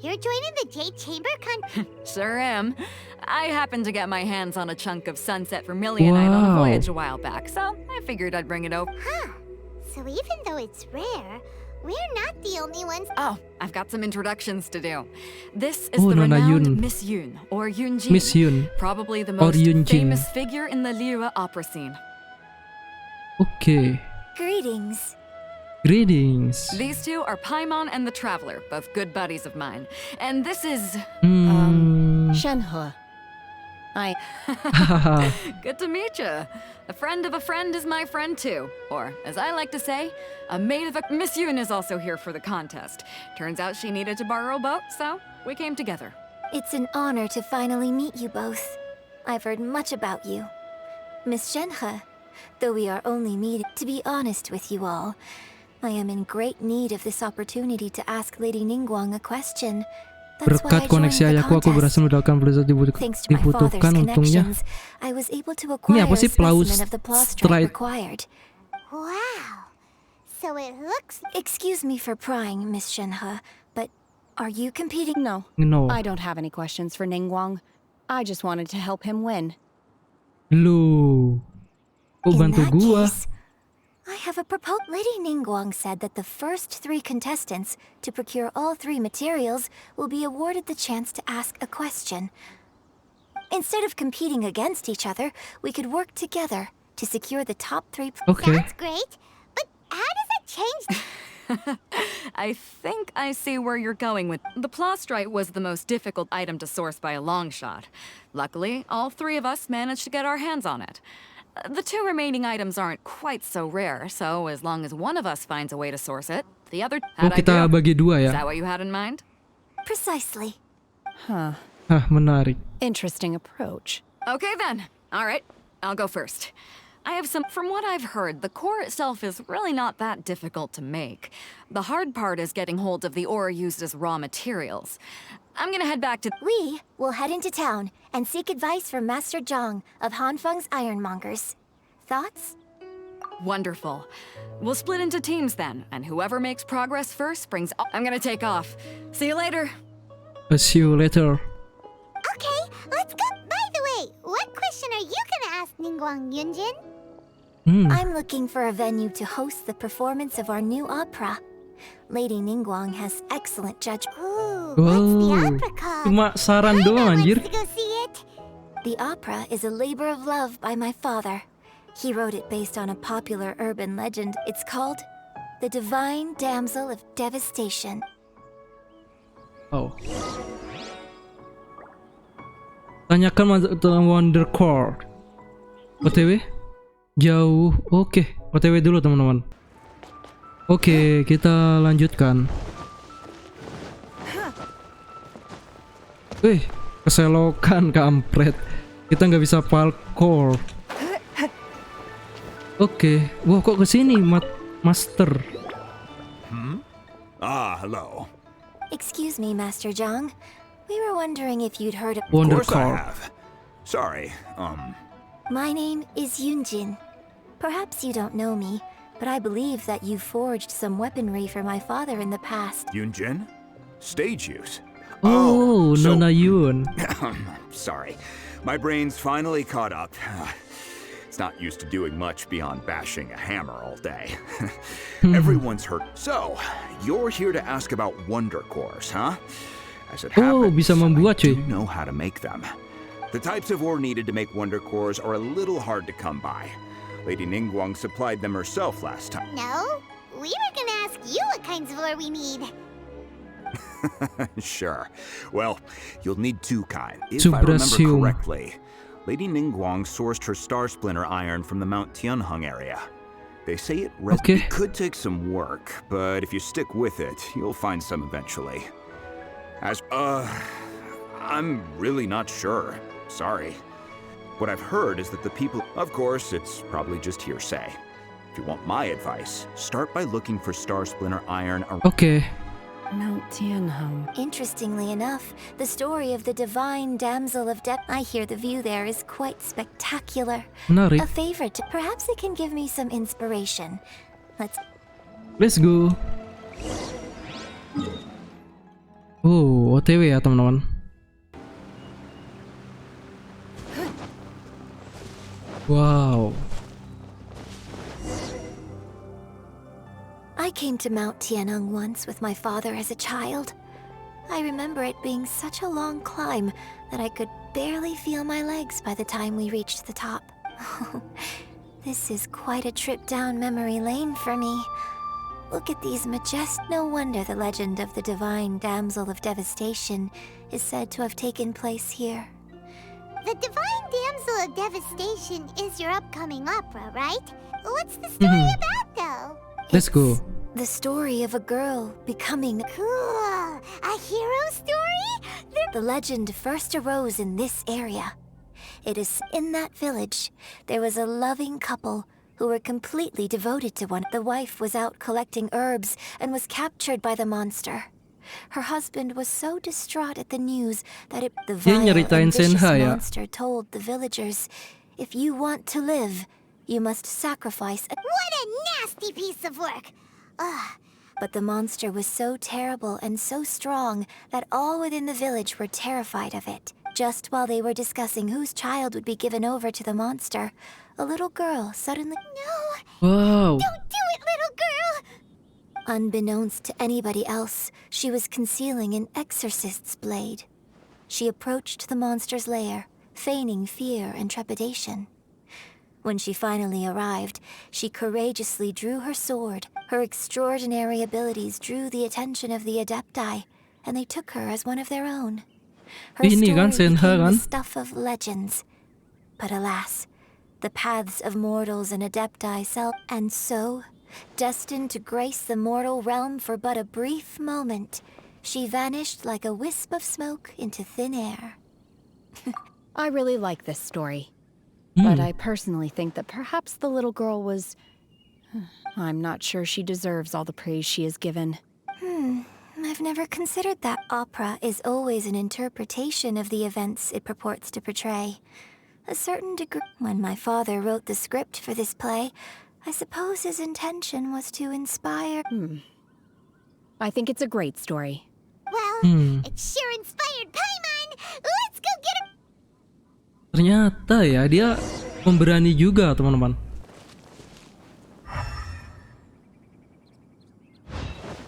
You're joining the Jade Chamber Sure am. I happened to get my hands on a chunk of sunset vermilionite on a voyage a while back, so I figured I'd bring it over. Huh. So even though it's rare, we're not the only ones. Oh, I've got some introductions to do. This is the renowned Miss Yoon, or Yoonjin. Miss Yoon. Probably the most famous figure in the Lyra opera scene. Okay. Greetings. Greetings. These two are Paimon and the Traveler, both good buddies of mine. And this is... Shenhe. Good to meet you. A friend of a friend is my friend too. Or, as I like to say, a maid of a... Miss Yoon is also here for the contest. Turns out she needed to borrow a boat, so we came together. It's an honor to finally meet you both. I've heard much about you. Miss Shenhe, though we are only meeting, to be honest with you all, I am in great need of this opportunity to ask Lady Ningguang a question. Berkat koneksi ayahku, aku berhasil mendapatkan pulsa dibutuhkan. Untungnya. Ini apa sih Plaustrite? Wow. So it looks. Excuse me for prying, Miss Shenhe, but are you competing? No. No. I don't have any questions for Ningguang. I just wanted to help him win. Lu. Kok bantu gua? I have a proposal. Lady Ningguang said that the first 3 contestants to procure all 3 materials will be awarded the chance to ask a question. Instead of competing against each other, we could work together to secure the top 3. Okay. That's great, but how does it change? I think I see where you're going with... The Plaustrite was the most difficult item to source by a long shot. Luckily, all 3 of us managed to get our hands on it. The 2 remaining items aren't quite so rare, so as long as one of us finds a way to source it, the other... kita bagi 2 ya? Is that what you had in mind? Precisely. Huh. Menarik. Interesting approach. Okay then. All right. I'll go first. I have some... From what I've heard, the core itself is really not that difficult to make. The hard part is getting hold of the ore used as raw materials. I'm gonna head back to... We will head into town and seek advice from Master Zhang of Hanfeng's Ironmongers. Thoughts? Wonderful. We'll split into teams then, and whoever makes progress first brings... I'm gonna take off. See you later. See you later. Okay, let's go. By the way, what question are you gonna ask Ningguang, Yunjin? I'm looking for a venue to host the performance of our new opera. Lady Ningguang has excellent judgment. What's the opera called? Cuma saran doang anjir. The opera is a labor of love by my father. He wrote it based on a popular urban legend. It's called The Divine Damsel of Devastation. Oh. Tanyakan tentang Wonder Core. OTW? Jauh. Oke. OTW dulu teman-teman. Oke, kita lanjutkan. Keselokan kampret. Kita nggak bisa parkour. Oke. Wah, kok kesini, Master? Hello. Excuse me, Master Zhang. We were wondering if you'd heard of... Wonder Of course I Core. have. Sorry, My name is Yunjin. Perhaps you don't know me, but I believe that you forged some weaponry for my father in the past. Yunjin? Stage use? Oh, Nona Yun. Sorry. My brain's finally caught up. It's not used to doing much beyond bashing a hammer all day. Everyone's hurt. So, you're here to ask about wonder cores, huh? As it happens, bisa membuat, I cuy. do know how to make them. The types of ore needed to make wonder cores are a little hard to come by. Lady Ningguang supplied them herself last time. No, we were gonna ask you what kinds of ore we need. Sure. Well, you'll need 2 kinds. If I remember Subrasium. correctly, Lady Ningguang sourced her star splinter iron from the Mount Tianheng area. They say it could take some work, but if you stick with it, you'll find some eventually. I'm really not sure. Sorry. What I've heard is that the people... Of course, it's probably just hearsay. If you want my advice, start by looking for star splinter iron... Okay. Mount Tianheng. Interestingly enough, the story of the divine damsel of death, I hear the view there is quite spectacular. Menarik. A favorite. Perhaps it can give me some inspiration. Let's go. Oh, OTW ya teman-teman. Wow. I came to Mount Tianeng once with my father as a child. I remember it being such a long climb that I could barely feel my legs by the time we reached the top. This is quite a trip down memory lane for me. Look at these No wonder the legend of the divine damsel of devastation is said to have taken place here. The divine damsel of devastation is your upcoming opera, right? What's the story about, though? Let's go. The story of a girl becoming... Cool! A hero story? The legend first arose in this area. It is in that village, there was a loving couple who were completely devoted to one. The wife was out collecting herbs and was captured by the monster. Her husband was so distraught at the news that the vile and vicious monster told the villagers, if you want to live, you must sacrifice a... What a nasty piece of work! Ugh. But the monster was so terrible and so strong that all within the village were terrified of it. Just while they were discussing whose child would be given over to the monster, a little girl suddenly... No! Wow! Don't do it, little girl! Unbeknownst to anybody else, she was concealing an exorcist's blade. She approached the monster's lair, feigning fear and trepidation. When she finally arrived, she courageously drew her sword. Her extraordinary abilities drew the attention of the Adepti, and they took her as one of their own. Her story became the stuff of legends. But alas, the paths of mortals and Adepti and so, destined to grace the mortal realm for but a brief moment, she vanished like a wisp of smoke into thin air. I really like this story. But I personally think that perhaps the little girl was... I'm not sure she deserves all the praise she is given. I've never considered that. Opera is always an interpretation of the events it purports to portray. A certain degree. When my father wrote the script for this play, I suppose his intention was to inspire... I think it's a great story. Well, it sure inspired Paimon! Let's go get him! Ternyata ya dia pemberani juga teman-teman.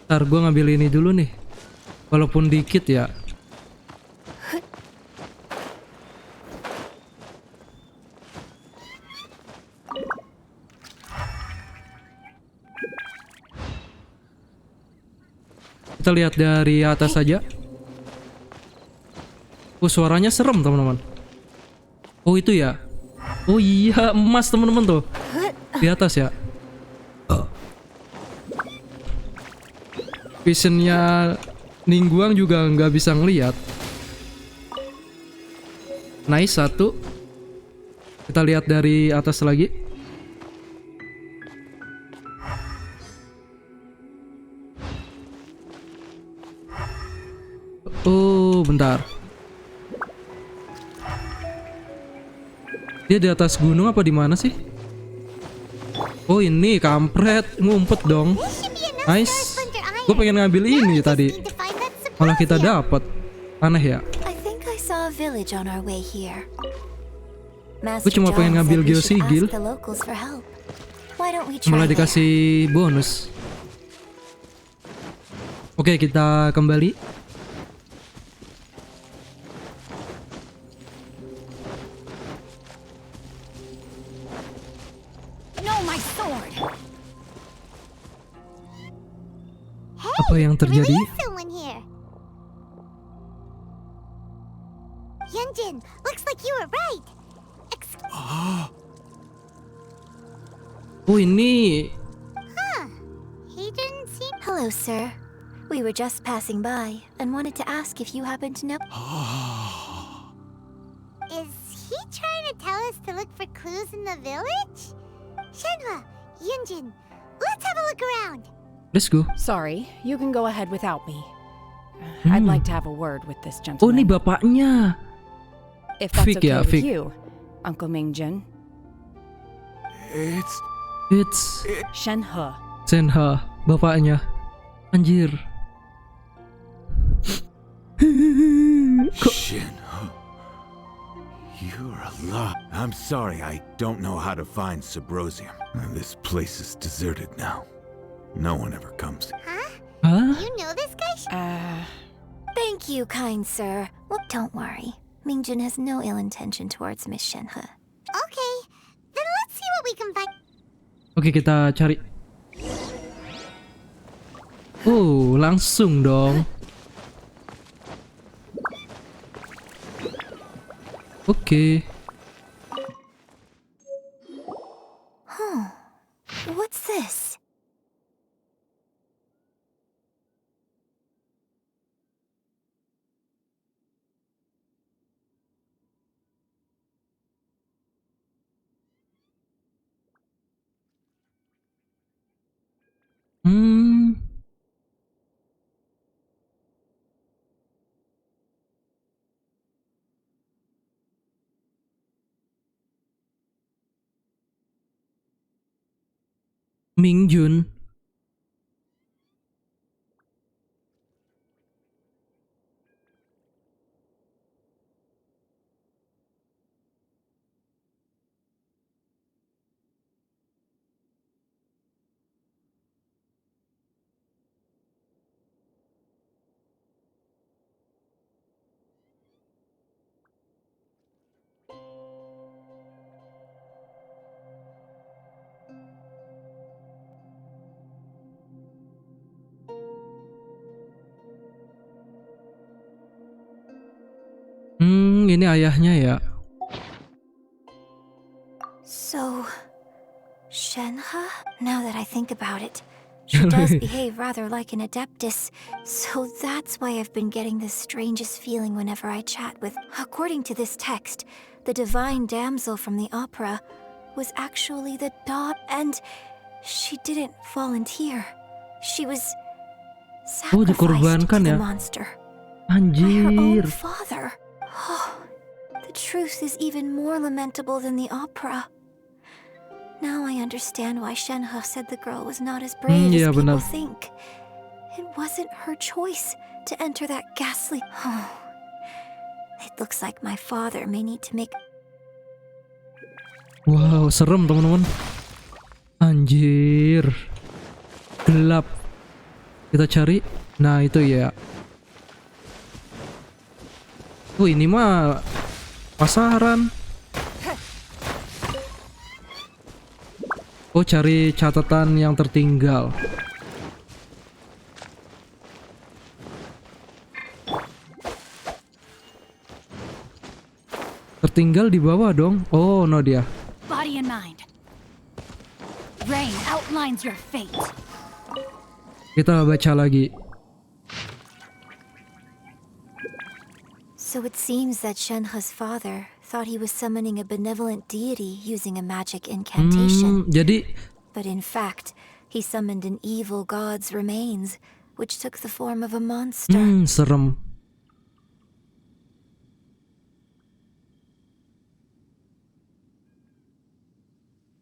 Ntar gue ngambil ini dulu nih, walaupun dikit ya. Kita lihat dari atas saja. Suaranya serem teman-teman. Oh itu ya. Oh iya emas teman-teman tuh di atas ya. Visionnya Ningguang juga nggak bisa ngelihat. Nice satu. Kita lihat dari atas lagi. Oh bentar. Dia di atas gunung apa di mana sih? Oh ini kampret, ngumpet dong. Nice. Gue pengen ngambil ini tadi, malah kita dapat. Aneh ya. Gue cuma pengen ngambil geosigil, malah dikasih bonus. Oke, kita kembali. Apa yang terjadi? Yunjin, looks like you were right. Oh ini. He didn't seem... Hello, sir. We were just passing by and wanted to ask if you happen to know... Is he trying to tell us to look for clues in the village? Shenhua, Yunjin, let's have a look around. Let's go. Sorry, you can go ahead without me. I'd like to have a word with this gentleman. Oh ini bapaknya. If that's okay with you, Uncle Mingjun. It's Shenhe. Bapaknya. Anjir. Shin, you're alive. I'm sorry, I don't know how to find Subrosium. This place is deserted now. No one ever comes. Huh? You know this guy? Thank you, kind sir. Well, don't worry. Mingjun has no ill intention towards Miss Shenhe. Okay, then let's see what we can find. Oke, kita cari. Oh, langsung dong. Oke. Huh. What's this? Mingjun. Ini ayahnya ya. So, Shenhe? Now that I think about it, she does behave rather like an adeptus. So that's why I've been getting the strangest feeling whenever I chat with. According to this text, the divine damsel from the opera was actually the daughter, and she didn't volunteer. She was sacrificed to the monster by her own father. Oh, the truth is even more lamentable than the opera. Now I understand why Shenhe said the girl was not as brave as people think. It wasn't her choice to enter that ghastly... Oh, it looks like my father may need to make... Wow, serem teman-teman. Anjir. Gelap. Kita cari. Nah, itu ya. Oh, ini mah pasaran. Oh, cari catatan yang tertinggal. Tertinggal di bawah dong. Oh, no dia. Body and mind. Rain outlines your fate. Kita baca lagi. So it seems that Shenhe's father thought he was summoning a benevolent deity using a magic incantation. But in fact, he summoned an evil god's remains, which took the form of a monster. Serem.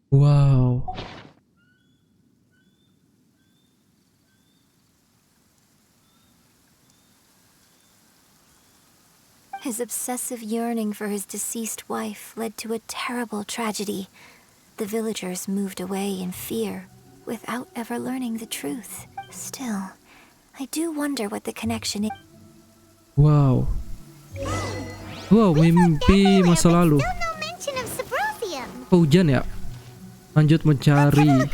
Wow. His obsessive yearning for his deceased wife led to a terrible tragedy. The villagers moved away in fear, without ever learning the truth. Still, I do wonder what the connection is. Wow. Wow, mimpi masa lalu. Oh, hujan ya? Lanjut mencari.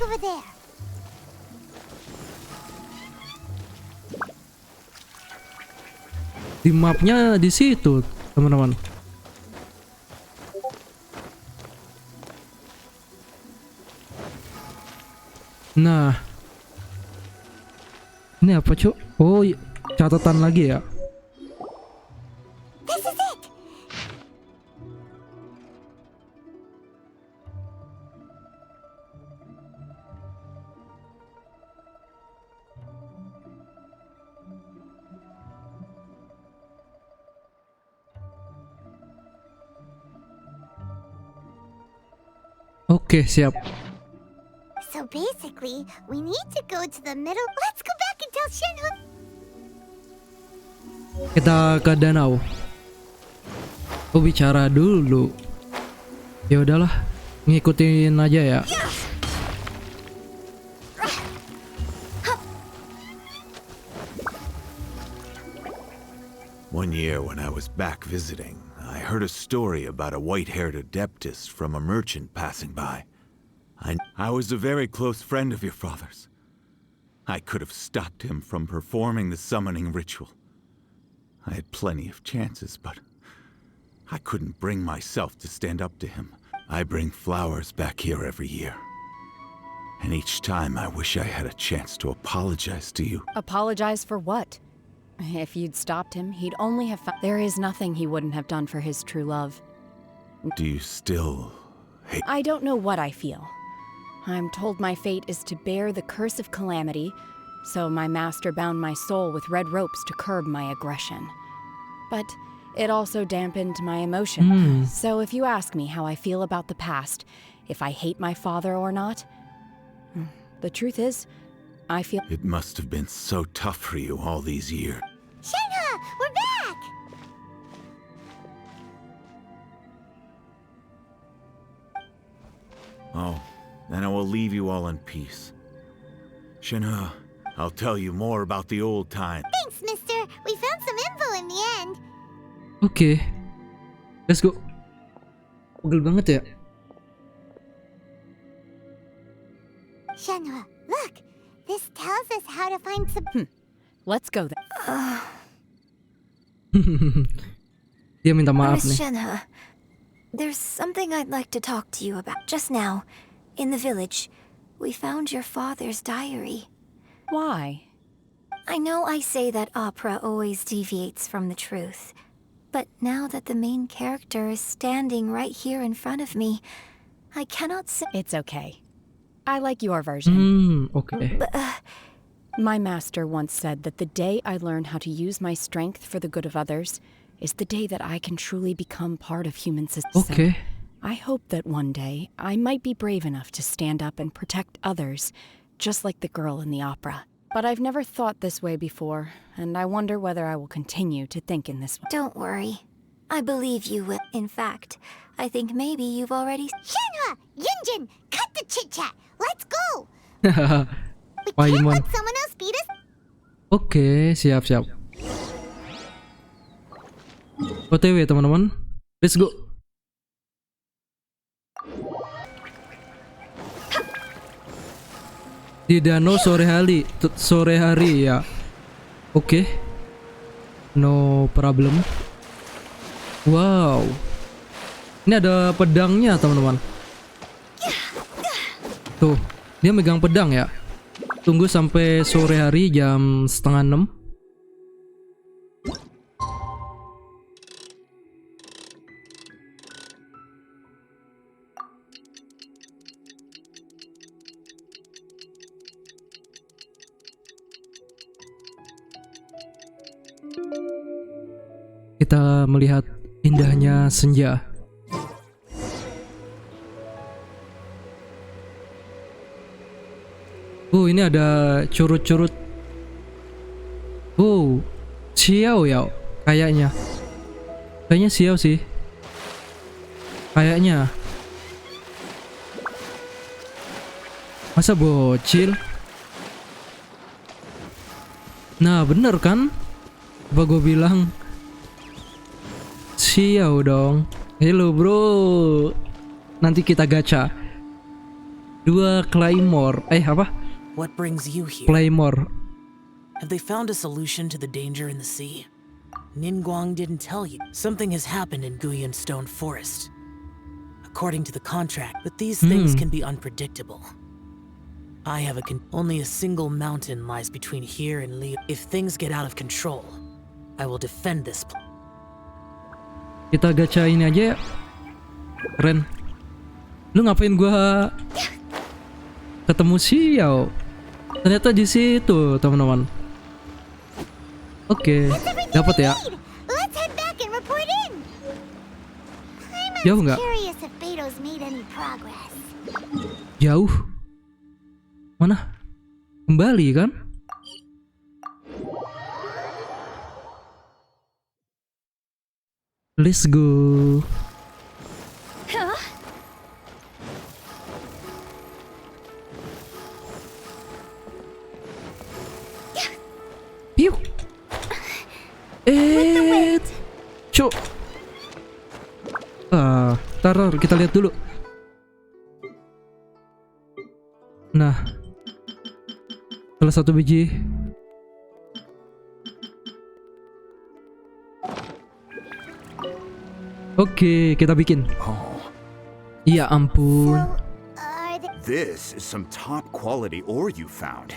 Di mapnya di situ, teman-teman. Nah, ini apa cuk? Oh, catatan lagi ya. Oke, siap. So basically, we need to go to the middle. Let's go back and tell Shenhe. Kita ke danau. Oh, bicara dulu. Ya udahlah, ngikutin aja ya. One year when I was back visiting, I heard a story about a white-haired adeptus from a merchant passing by. I was a very close friend of your father's. I could have stopped him from performing the summoning ritual. I had plenty of chances, but I couldn't bring myself to stand up to him. I bring flowers back here every year. And each time I wish I had a chance to apologize to you. Apologize for what? If you'd stopped him, he'd only have found... There is nothing he wouldn't have done for his true love. Do you still hate... I don't know what I feel. I'm told my fate is to bear the curse of calamity, so my master bound my soul with red ropes to curb my aggression. But it also dampened my emotion. So if you ask me how I feel about the past, if I hate my father or not, the truth is, I feel... It must have been so tough for you all these years. Shenhe, we're back! Oh, then I will leave you all in peace. Shenhe, I'll tell you more about the old time. Thanks, mister. We found some info in the end. Oke. Let's go. Pegel banget ya. Shenhe, look. This tells us how to find some... Let's go then. Dia minta maaf Miss nih. Shenhe, there's something I'd like to talk to you about. Just now, in the village, we found your father's diary. Why? I know I say that opera always deviates from the truth, but now that the main character is standing right here in front of me, I cannot say... It's okay. I like your version. Okay. But, my master once said that the day I learn how to use my strength for the good of others is the day that I can truly become part of human society. Okay. I hope that one day I might be brave enough to stand up and protect others, just like the girl in the opera. But I've never thought this way before, and I wonder whether I will continue to think in this way. Don't worry. I believe you will. In fact, I think maybe you've already... Shenhe! Yunjin! Cut the chit-chat! Let's go! Paimon. Let someone else beat us? Oke, siap. OTW teman-teman. Let's go. Di danau sore hari ya. Oke. No problem. Wow. Ini ada pedangnya teman-teman. Tuh, dia megang pedang ya. Tunggu sampai sore hari jam 5:30. Kita melihat indahnya senja. Ini ada curut-curut. Xiao ya kayaknya. Kayaknya xiao sih. Kayaknya. Masa bocil? Nah, bener kan? Apa gue bilang? Xiao dong. Hello bro. Nanti kita gacha. 2 claymore. Apa? What brings you here? Claymore. Have they found a solution to the danger in the sea? Ningguang didn't tell you. Something has happened in Guyan Stone Forest. According to the contract, but these things can be unpredictable. I have only a single mountain lies between here and Li. If things get out of control, I will defend this place. Kita gacha ini aja ya. Keren. Lu ngapain gua ketemu Xiao? Ternyata di situ, teman-teman. Oke, dapat ya. Jauh nggak? Jauh. Mana? Kembali kan? Let's go. Huh? Piu. Cuk. Taruh kita lihat dulu. Nah, salah satu biji. Oke, kita bikin. Ya ampun. This is some top quality ore you found.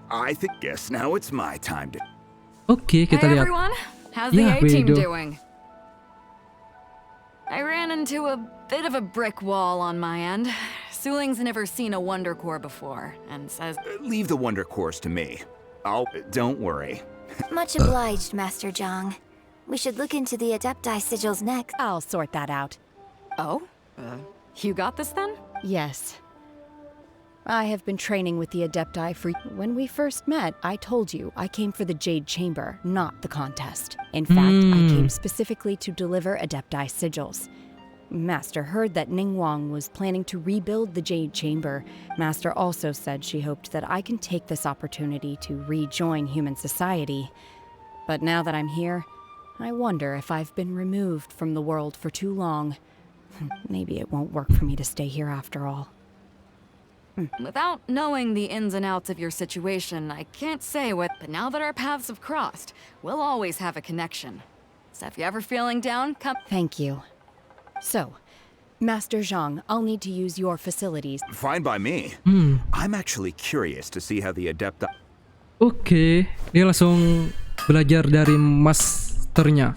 I guess now it's my time to. Oke, kita Hey lihat. everyone, how's the Ya, A-team Bedo. doing? I ran into a bit of a brick wall on my end. Suling's never seen a Wonder Core before, and says... Leave the Wonder Cores to me. Don't worry. Much obliged, Master Zhang. We should look into the Adepti sigils next. I'll sort that out. Oh? You got this then? Yes. I have been training with the Adepti for... When we first met, I told you I came for the Jade Chamber, not the contest. In fact, I came specifically to deliver Adepti sigils. Master heard that Ningguang was planning to rebuild the Jade Chamber. Master also said she hoped that I can take this opportunity to rejoin human society. But now that I'm here, I wonder if I've been removed from the world for too long. Maybe it won't work for me to stay here after all. Without knowing the ins and outs of your situation, I can't say what, but now that our paths have crossed, we'll always have a connection. So if you're ever feeling down, come... Thank you. So, Master Zhang, I'll need to use your facilities. Fine by me. I'm actually curious to see how the Adepti. Oke, dia langsung belajar dari masternya.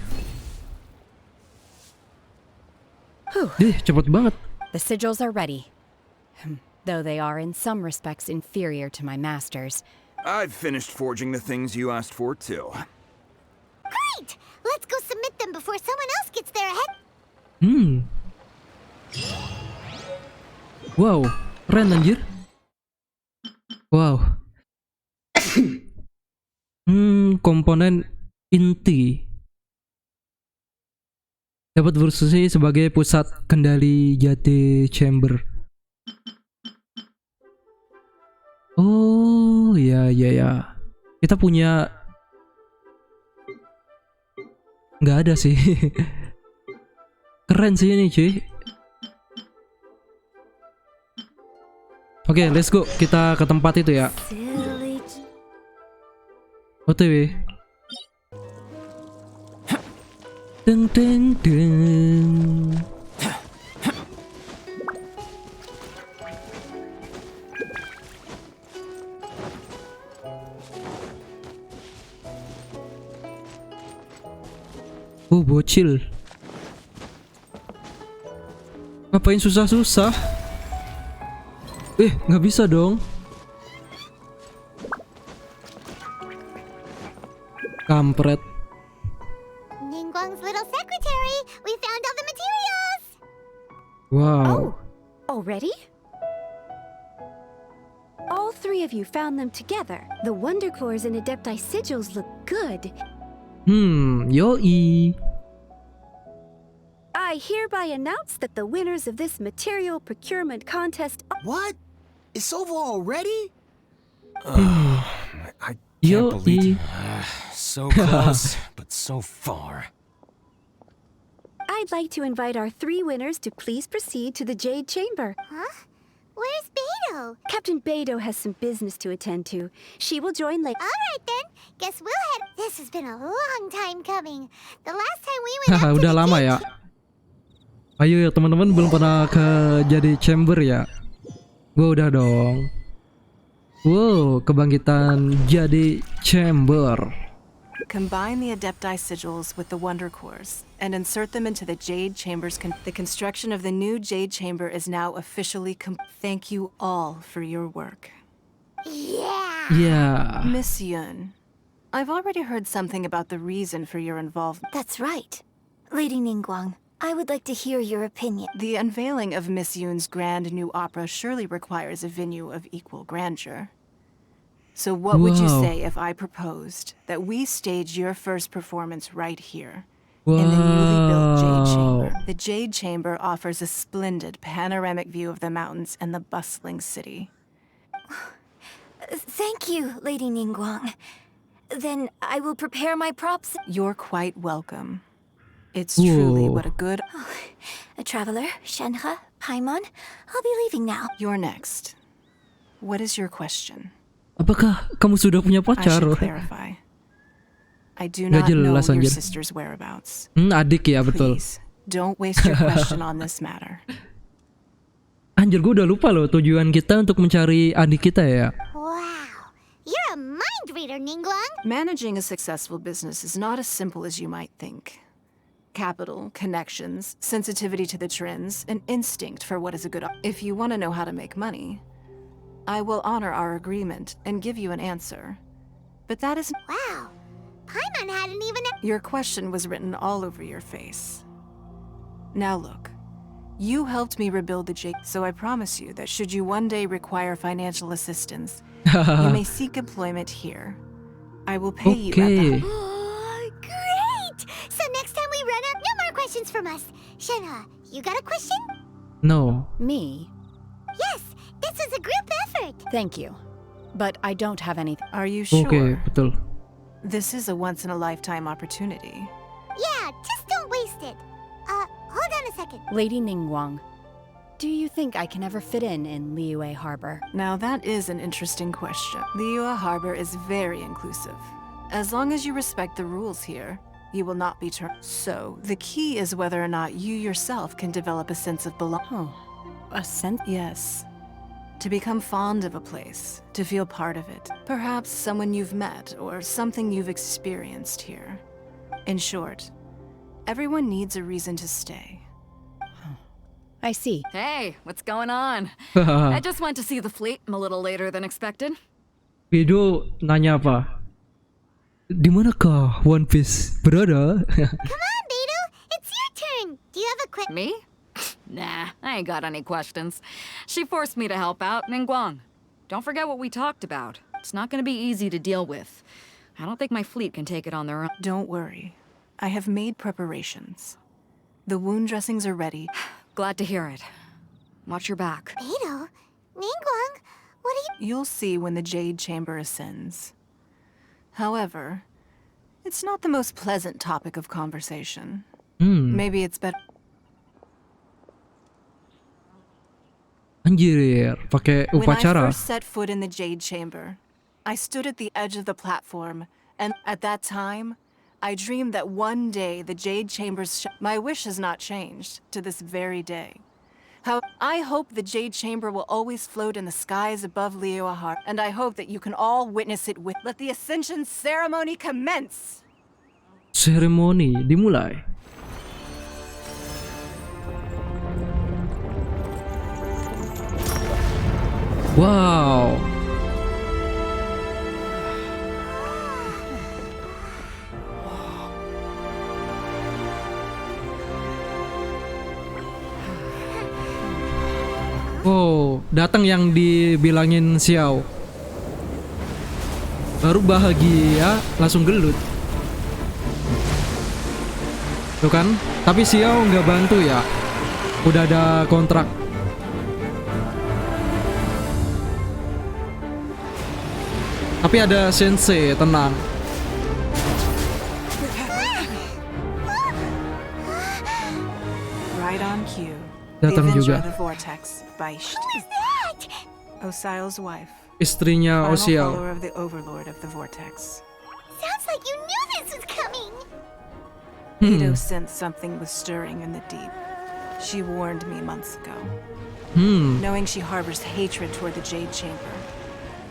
Cepet banget. The sigils are ready. Though they are in some respects inferior to my master's. I've finished forging the things you asked for, too. Great! Let's go submit them before someone else gets there ahead. Wow, keren anjir. Wow. Komponen inti dapat berfungsi sebagai pusat kendali Jade Chamber. Oh, ya. Kita punya... Nggak ada sih. Keren sih ini, cuy. Oke, let's go. Kita ke tempat itu ya. OTW. Deng deng deng. Oh, bocil. Ngapain susah-susah? Nggak bisa dong. Kampret. Ningguang's little secretary! We found all the materials! Wow. Oh, already? All three of you found them together. The Wonder Cores and Adepti sigils look good. Yoi. I hereby announce that the winners of this material procurement contest... What? It's over already? I can't believe... so close, but so far. I'd like to invite our three winners to please proceed to the Jade Chamber. Huh? Where's Beidou? Captain Beidou has some business to attend to. She will join later. Alright then. Guess we'll head... This has been a long time coming. The last time we went up to Udah the lama ya. Ayo ya teman-teman, belum pernah ke Jade Chamber ya? Gua udah dong. Wow, kebangkitan Jade Chamber. Combine the Adepti sigils with the Wonder Cores and insert them into the Jade Chamber's the construction of the new Jade Chamber is now officially Thank you all for your work. Yeah. Miss Yun, I've already heard something about the reason for your involvement. That's right. Lady Ningguang, I would like to hear your opinion. The unveiling of Miss Yun's grand new opera surely requires a venue of equal grandeur. So what would you say if I proposed that we stage your first performance right here, In the newly built Jade Wow. Chamber. The Jade Chamber offers a splendid panoramic view of the mountains and the bustling city. Thank you, Lady Ningguang. Then I will prepare my props. You're quite welcome. It's truly Whoa. what a good... A traveler, Shenhe, Paimon. I'll be leaving now. You're next. What is your question? Apakah kamu sudah punya I pacar? should clarify. I do Nggak not know jelas, your anjir. sister's whereabouts. Adik ya, betul. Please, don't waste your question on this matter. Anjir, gue udah lupa loh tujuan kita untuk mencari adik kita ya. Wow, you're a mind reader, Ningguang. Managing a successful business is not as simple as you might think. Capital, connections, sensitivity to the trends, an instinct for what is a good... If you want to know how to make money, I will honor our agreement and give you an answer. But that is... Wow, Paimon hadn't even... Your question was written all over your face. Now look, you helped me rebuild the Jade, so I promise you that should you one day require financial assistance, you may seek employment here. I will pay you at the... Great! So next time we run out, no more questions from us. Shenhe, you got a question? No. Me? Yes, this is a group effort. Thank you. But I don't have anything. Are you sure? Oke, betul. This is a once-in-a-lifetime opportunity. Yeah, just don't waste it. Hold on a second. Lady Ningguang, do you think I can ever fit in Liyue Harbor? Now that is an interesting question. Liyue Harbor is very inclusive. As long as you respect the rules here, you will not be turned. So, the key is whether or not you yourself can develop a sense of belonging. A sense? Yes. To become fond of a place, to feel part of it. Perhaps someone you've met or something you've experienced here. In short, everyone needs a reason to stay. I see. Hey, what's going on? I just went to see the fleet. I'm a little later than expected. Video nanya apa? Di manakah One Piece berada? Come on, Beidou. It's your turn. Do you have a question? Me? Nah, I ain't got any questions. She forced me to help out, Ningguang. Don't forget what we talked about. It's not gonna be easy to deal with. I don't think my fleet can take it on their own. Don't worry. I have made preparations. The wound dressings are ready. Glad to hear it. Watch your back. Beidou? Ningguang? What are you... You'll see when the Jade Chamber ascends. However, it's not the most pleasant topic of conversation. Maybe it's better... Anjir, pakai When I upacara. first set foot in the Jade Chamber, I stood at the edge of the platform, and at that time, I dreamed that one day the Jade Chamber's... My wish has not changed to this very day. How I hope the Jade Chamber will always float in the skies above Liyue Harbor, and I hope that you can all witness it with... Let the Ascension ceremony commence! Seremoni dimulai. Wow. Oh, datang yang dibilangin Xiao. Baru bahagia, langsung gelut. Tuh kan? Tapi Xiao nggak bantu ya. Udah ada kontrak. Tapi ada sensei, tenang. Right on cue. Datang the Avenger juga. of the Vortex by Osial's wife. Istrinya Final Osial. follower of the Overlord of the Vortex. Sounds like you knew this was coming. Ito sensed something was stirring in the deep. She warned me months ago. Knowing she harbors hatred toward the Jade Chamber,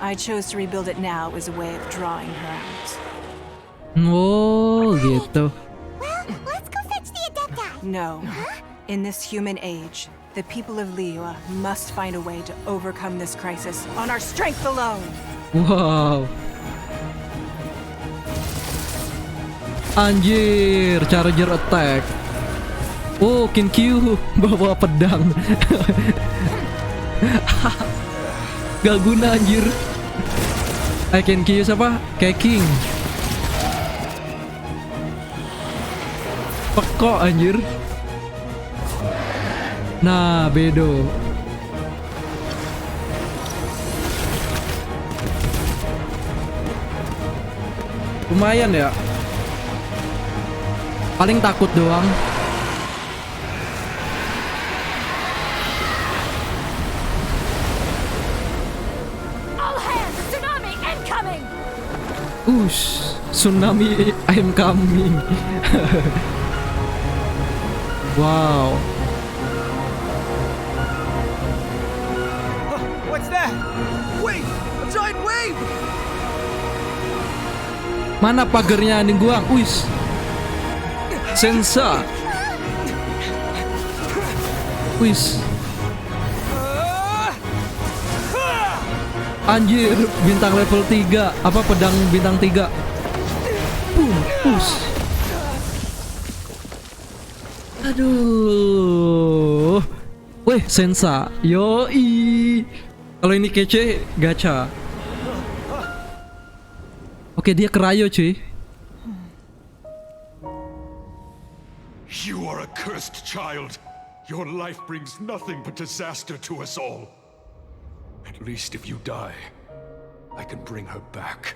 I chose to rebuild it now as a way of drawing her out. Oh, gitu. Well, let's go fetch the Adepti. No. In this human age, the people of Liyue must find a way to overcome this crisis on our strength alone. Wow. Anjir, charger attack. Oh, Kinkyu bawa pedang. Gak guna anjir. Kinkyu siapa? Kayak King. Pekok anjir. Nah, bedo. Lumayan ya. Paling takut doang. All hands, tsunami incoming. Tsunami I'm coming. Wow. What's that? Wait! A giant wave! Mana pagernya nih gua? Wis. Sensa. Wis. Anjir, bintang level 3. Apa pedang bintang 3? Push. Aduh. Weh, sensa. Yoi. Kalau ini kece, gacha. Oke, dia kerayo cuy. You are a cursed child. Your life brings nothing but disaster to us all. At least if you die, I can bring her back.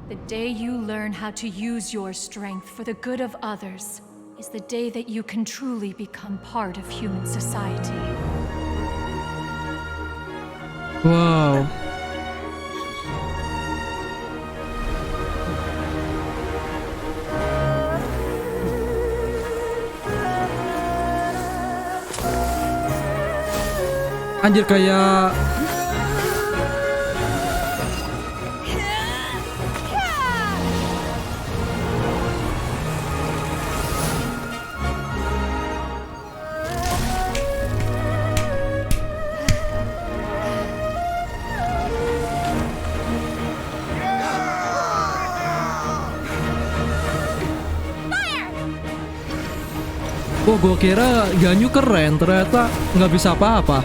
The day you learn how to use your strength for the good of others is the day that you can truly become part of human society. Wow. Anjir kayak oh, gue kira Ganyu keren, ternyata nggak bisa apa-apa.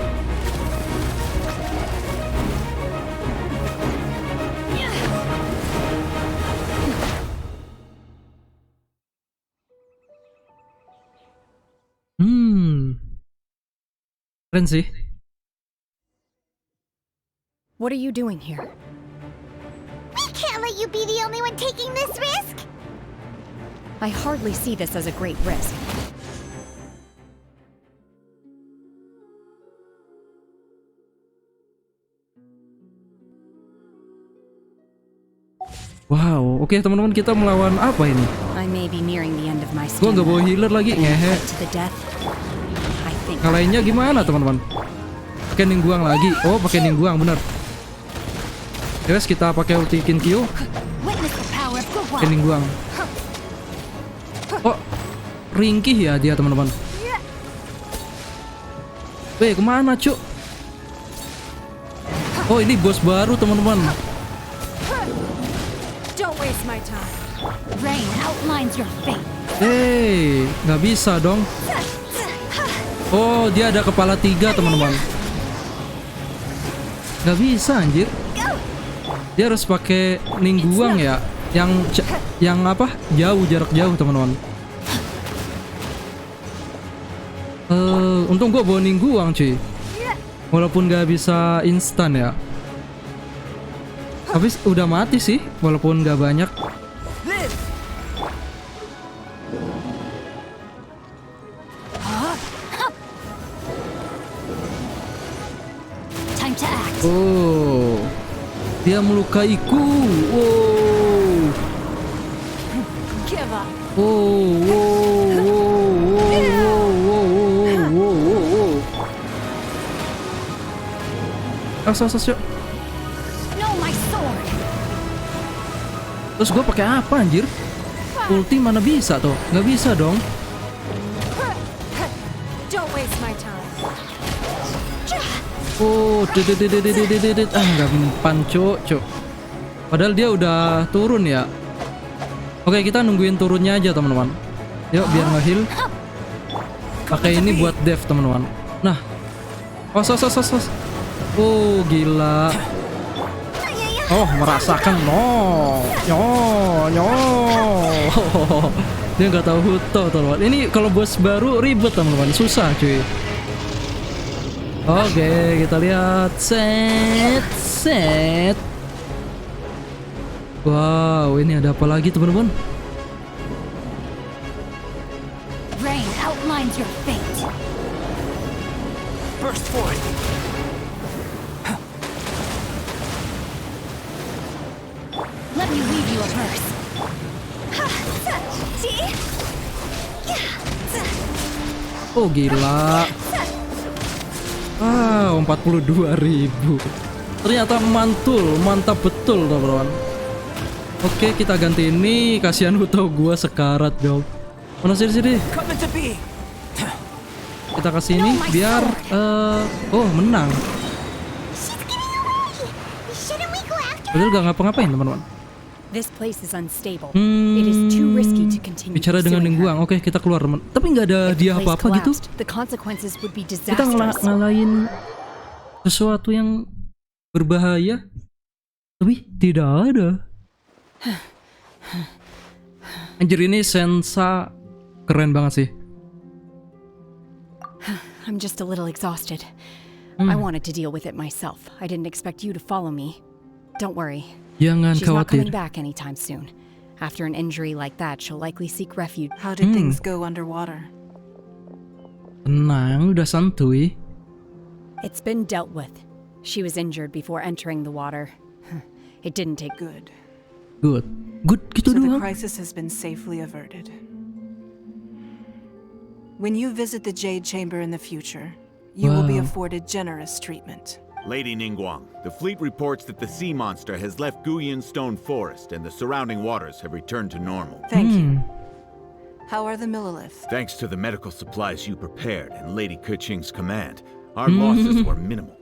Keren sih. What are you doing here? We can't let you be the only one taking this risk. I hardly see this as a great risk. Wow, oke teman-teman, kita melawan apa ini? I may be nearing the end of my Gua nggak bawa healer lagi, ngehe. Kalainnya gimana teman-teman? Pakai ningguang lagi. Oh, pakai ningguang bener. Guys, kita pakai ulti Kinkyu. Pakai ningguang. Oh, ringkih ya dia teman-teman. Weh, kemana cuk? Oh, ini bos baru teman-teman. Don't waste my time. Rain outlines your fate. Hey, nggak bisa dong. Oh, dia ada kepala 3 teman-teman. Nggak bisa anjir. Dia harus pakai ningguang ya. Yang apa? Jauh, jarak jauh teman-teman. Untung gue bawa ningguang cuy. Walaupun nggak bisa instan ya. Habis udah mati sih, walaupun nggak banyak. Time to act. Oh, dia melukaiku. Wow. Give up. Yuk. Know my sword. Terus gue pakai apa anjir? Ulti mana bisa tuh? Nggak bisa dong. Don't waste my time. Oh, nggak mempan cuk. Padahal dia udah turun ya. Oke, kita nungguin turunnya aja teman-teman. Yuk, biar nge-heal. Pakai ini buat dev teman-teman. Nah, sos. Oh, gila. Oh, merasakan no. Dia nggak tahu Huto teman-teman. Ini kalau bos baru ribet teman-teman, susah cuy. Oke, kita lihat set. Wow, ini ada apa lagi teman-teman? Rain outlines your fate. Burst forth. Let me leave you a verse. Oh gila. Wow, 42.000. Ternyata mantul, mantap betul teman-teman. Oke, kita ganti ini. Kasihan Huto gua sekarat dong. Mana sini? Kita kasih ini biar oh menang. Padahal gak ngapa-ngapain teman-teman. This place is unstable. It is too risky to continue. Bicara dengan Ningguang. Oke, kita keluar teman. Tapi nggak ada dia apa-apa gitu. The consequences would be Kita disastrous. ngalahin sesuatu yang berbahaya, tapi tidak ada. Anjir, ini sensa keren banget sih. I'm just a little exhausted. I wanted to deal with it myself. I didn't expect you to follow me. Don't worry. Jangan She's not khawatir. coming back anytime soon. After an injury like that, she'll likely seek refuge. How did things go underwater? Tenang, udah santuy. It's been dealt with. She was injured before entering the water. It didn't take good. Good gitu So the doang. crisis has been safely averted. When you visit the Jade Chamber in the future, you will be Wow. afforded generous treatment. Lady Ningguang, the fleet reports that the sea monster has left Guyan Stone Forest and the surrounding waters have returned to normal. Thank you. How are the Millilith? Thanks to the medical supplies you prepared and Lady Keqing's command, our losses were minimal.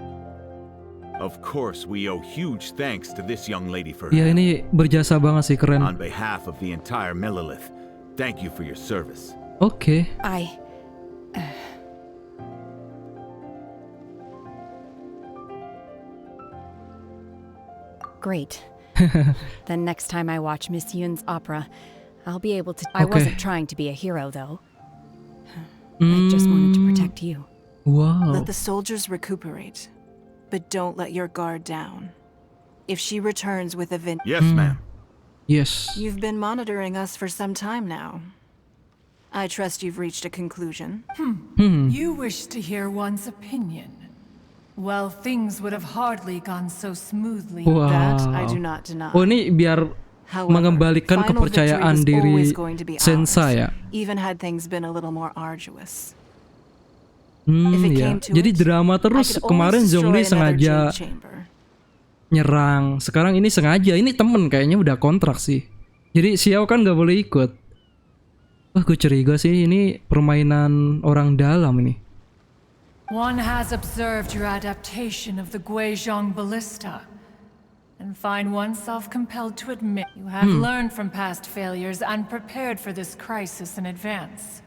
Of course, we owe huge thanks to this young lady for her Ya ini berjasa banget sih, keren. On behalf of the entire Millilith, thank you for your service. Oke. Great. Then next time I watch Miss Yun's opera, I'll be able to. I wasn't trying to be a hero, though. I just wanted to protect you. Wow. Let the soldiers recuperate, but don't let your guard down. If she returns with a Yes, ma'am. Yes. You've been monitoring us for some time now. I trust you've reached a conclusion. You wish to hear one's opinion. Well, things would have hardly gone so smoothly. Wow. That I do not deny. Oh, ini biar mengembalikan Final kepercayaan victory was diri always going to be Sensa ours, ya. even had things been a little more arduous. If it Ya. came to Jadi it, drama terus. I could Kemarin always Zhongli destroy another sengaja Jade Chamber. nyerang. Sekarang ini sengaja. Ini temen kayaknya udah kontrak sih. Jadi Xiao kan gak boleh ikut. Wah, gue curiga sih ini permainan orang dalam ini. One has observed your adaptation of the Guizhong ballista, and find oneself compelled to admit you have learned from past failures and prepared for this crisis in advance.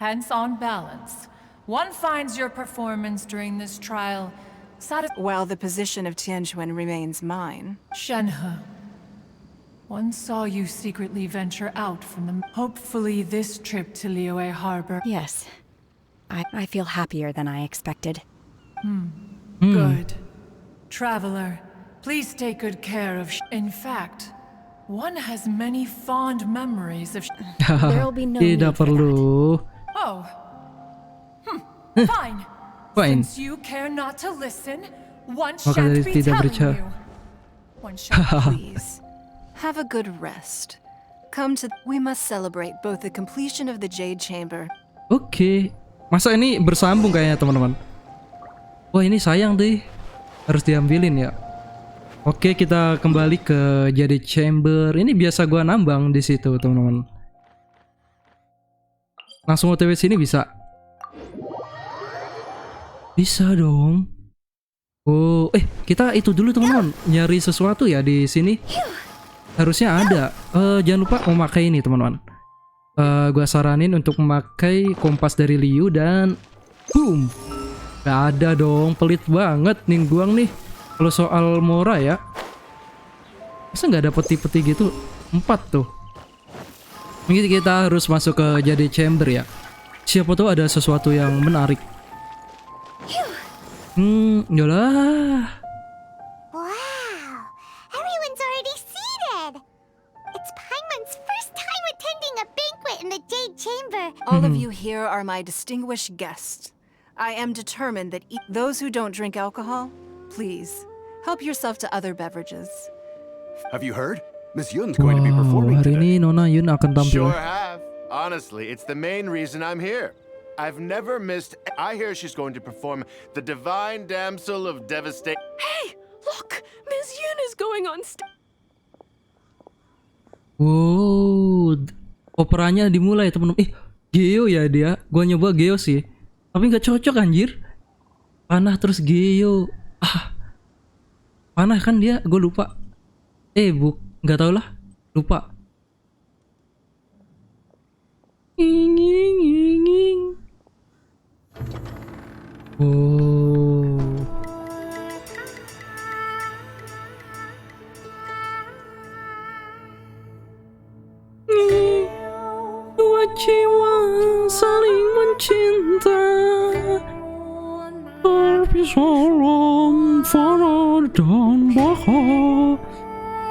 Hence, on balance, one finds your performance during this trial while the position of Tianquan remains mine. Shenhe, one saw you secretly venture out from the... Hopefully this trip to Liyue Harbor... Yes. I feel happier than I expected. Good. Traveler, please take good care of... In fact, one has many fond memories of... There'll be no need Tidak for perlu. Oh. Fine. Fine. Since you care not to listen, one Maka shan't dari be tidak telling berbicara. you. One shan't Please, have a good rest. Come to... We must celebrate both the completion of the Jade Chamber. Oke. Masa ini bersambung kayaknya teman-teman. Wah, ini sayang deh. Harus diambilin ya. Oke, kita kembali ke Jade Chamber. Ini biasa gua nambang di situ, teman-teman. Langsung OTW sini bisa. Bisa dong. Oh, kita itu dulu teman-teman. Nyari sesuatu ya di sini. Harusnya ada. Jangan lupa memakai ini, teman-teman. Gua saranin untuk memakai kompas dari Liu dan boom. Gak ada dong, pelit banget Ningguang nih. Kalau soal Mora ya, masa nggak ada peti-peti gitu? 4 tuh. Mungkin kita harus masuk ke Jade chamber ya. Siapa tahu ada sesuatu yang menarik. Yalah. Wow, everyone's already seated. It's Paimon's first time attending a banquet in the Jade Chamber. All of you here are my distinguished guests. I am determined that those who don't drink alcohol, please, help yourself to other beverages. Have you heard? Miss Yun's going to be performing Hari today. ini Nona Yun akan tampil. Sure have. Honestly, it's the main reason I'm here. I've never missed. I hear she's going to perform the Divine Damsel of Devastation. Hey, look! Miss Yun is going on stage. Wow, operanya dimulai teman-teman. Geo ya dia. Gua nyoba Geo sih, tapi nggak cocok anjir. Panah terus Geo. Panah kan dia. Gue lupa. Nggak tau lah. Lupa. Oh. Dua jiwa saling mencinta, terpisah dalam fana dan baka.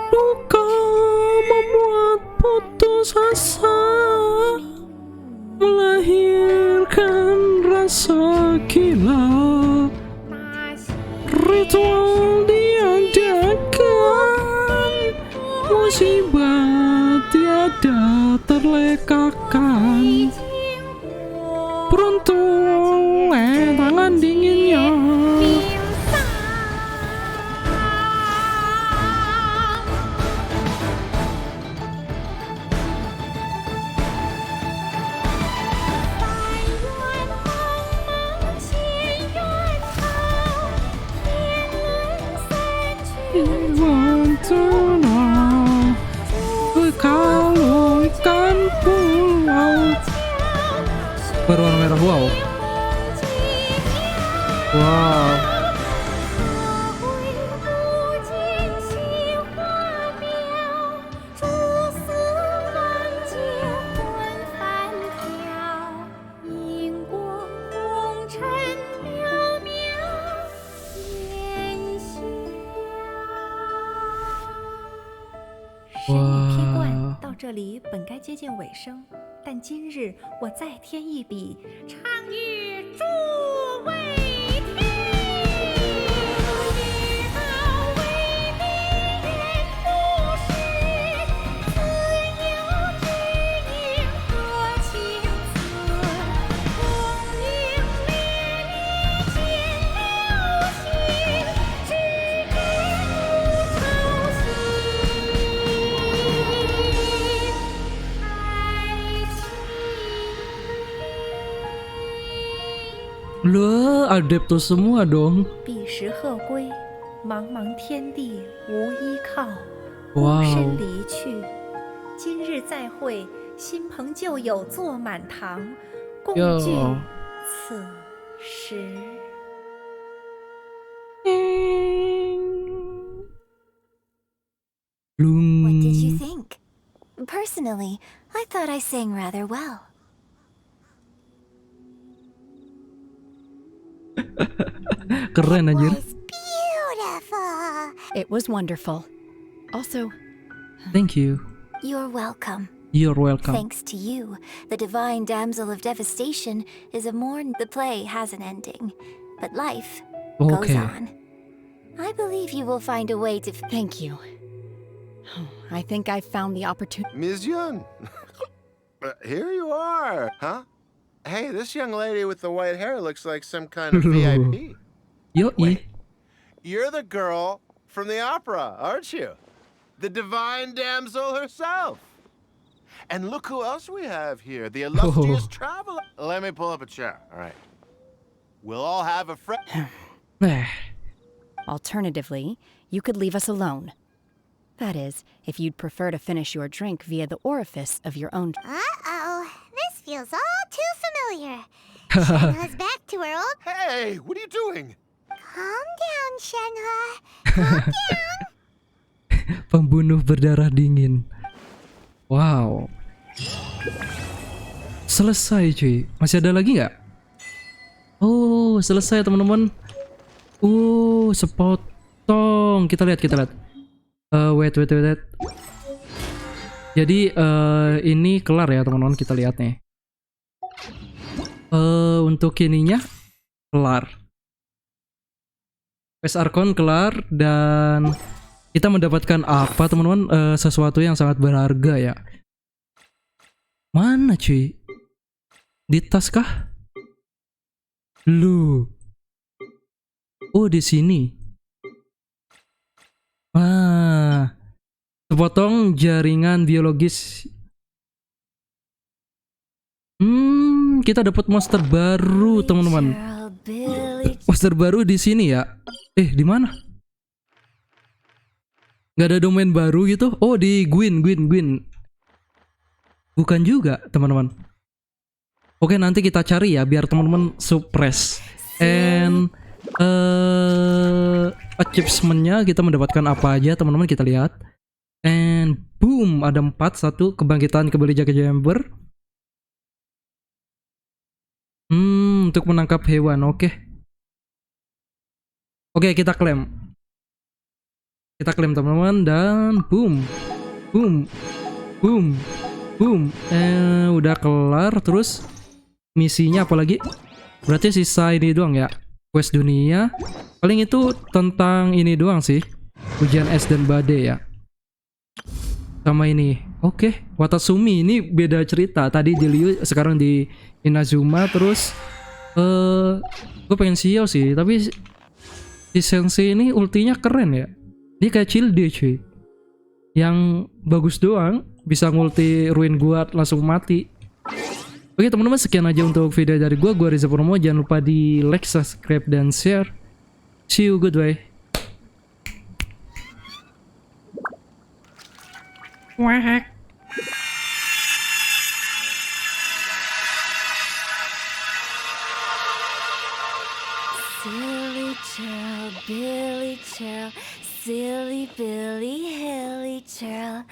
Duka membuat putus asa, melahirkan rasa gila. Ritual diadakan, musibah tiada terlekakan. Beruntung tangan dinginnya. Kalungkan pulau berwarna merah. Wow. Wow. 到这里本该接近尾声，但今日我再添一笔，唱与诸位听。一道为敌人不是，自有知音多情思。功名烈烈见了心，只知不操心。 Loh, adeptus semua dong. 彼时鹤归，茫茫天地无依靠，哇哦孤身离去。今日再会，新朋旧友坐满堂，共哟聚此时。 What did you think? Personally, I thought I sang rather well. Keren anjir. Beautiful. It was wonderful. Also, Thank you. You're welcome. You're welcome. Thanks to you, the Divine Damsel of Devastation is a mourn. The play has an ending, but life goes Okay. on. I believe you will find a way to. Thank you. I think I found the opportunity. Ms. Yun, here you are, huh? Hey, this young lady with the white hair looks like some kind of VIP. Yoi. You're the girl from the opera, aren't you? The Divine Damsel herself. And look who else we have here, the illustrious traveler. Let me pull up a chair, all right. We'll all have a friend. Alternatively, you could leave us alone. That is, if you'd prefer to finish your drink via the orifice of your own. Uh-oh, this feels all too familiar. Shenhe's back to her old. Hey, what are you doing? Calm down, Shenhe. Calm down. Pembunuh berdarah dingin. Wow. Selesai cuy. Masih ada lagi nggak? Oh, selesai teman-teman. Sepotong. Kita lihat. Wait. Jadi ini kelar ya teman-teman, kita lihat nih. Untuk ininya kelar. Quest Archon kelar dan kita mendapatkan apa teman-teman? Sesuatu yang sangat berharga ya. Mana cuy? Di tas kah? Lu. Oh, di sini. Sepotong jaringan biologis. Kita dapat monster baru, teman-teman. Monster baru di sini ya. Di mana? Gak ada domain baru gitu? Oh, di Gwyn. Bukan juga, teman-teman. Oke, nanti kita cari ya biar teman-teman suppress. And achievement-nya kita mendapatkan apa aja, teman-teman, kita lihat. And boom, ada 4, 1 kebangkitan kembali jaga chamber. Untuk menangkap hewan, oke. Oke, kita klaim. Teman-teman, dan boom. Udah kelar. Terus misinya apa lagi? Berarti sisa ini doang ya. Quest dunia. Paling itu tentang ini doang sih. Hujan es dan badai ya. Sama ini. Oke, Watatsumi ini beda cerita. Tadi di Liu, sekarang di Inazuma. Terus gue pengen Xiao sih, tapi si Sensei ini ultinya keren ya. Dia kayak Childe cuy. Yang bagus doang bisa ngulti ruin gua langsung mati. Oke teman-teman, sekian aja untuk video dari gua Reza Purnomo. Jangan lupa di like, subscribe, dan share. See you, goodbye. Wah. Silly child, Billy child, silly Billy, hilly child.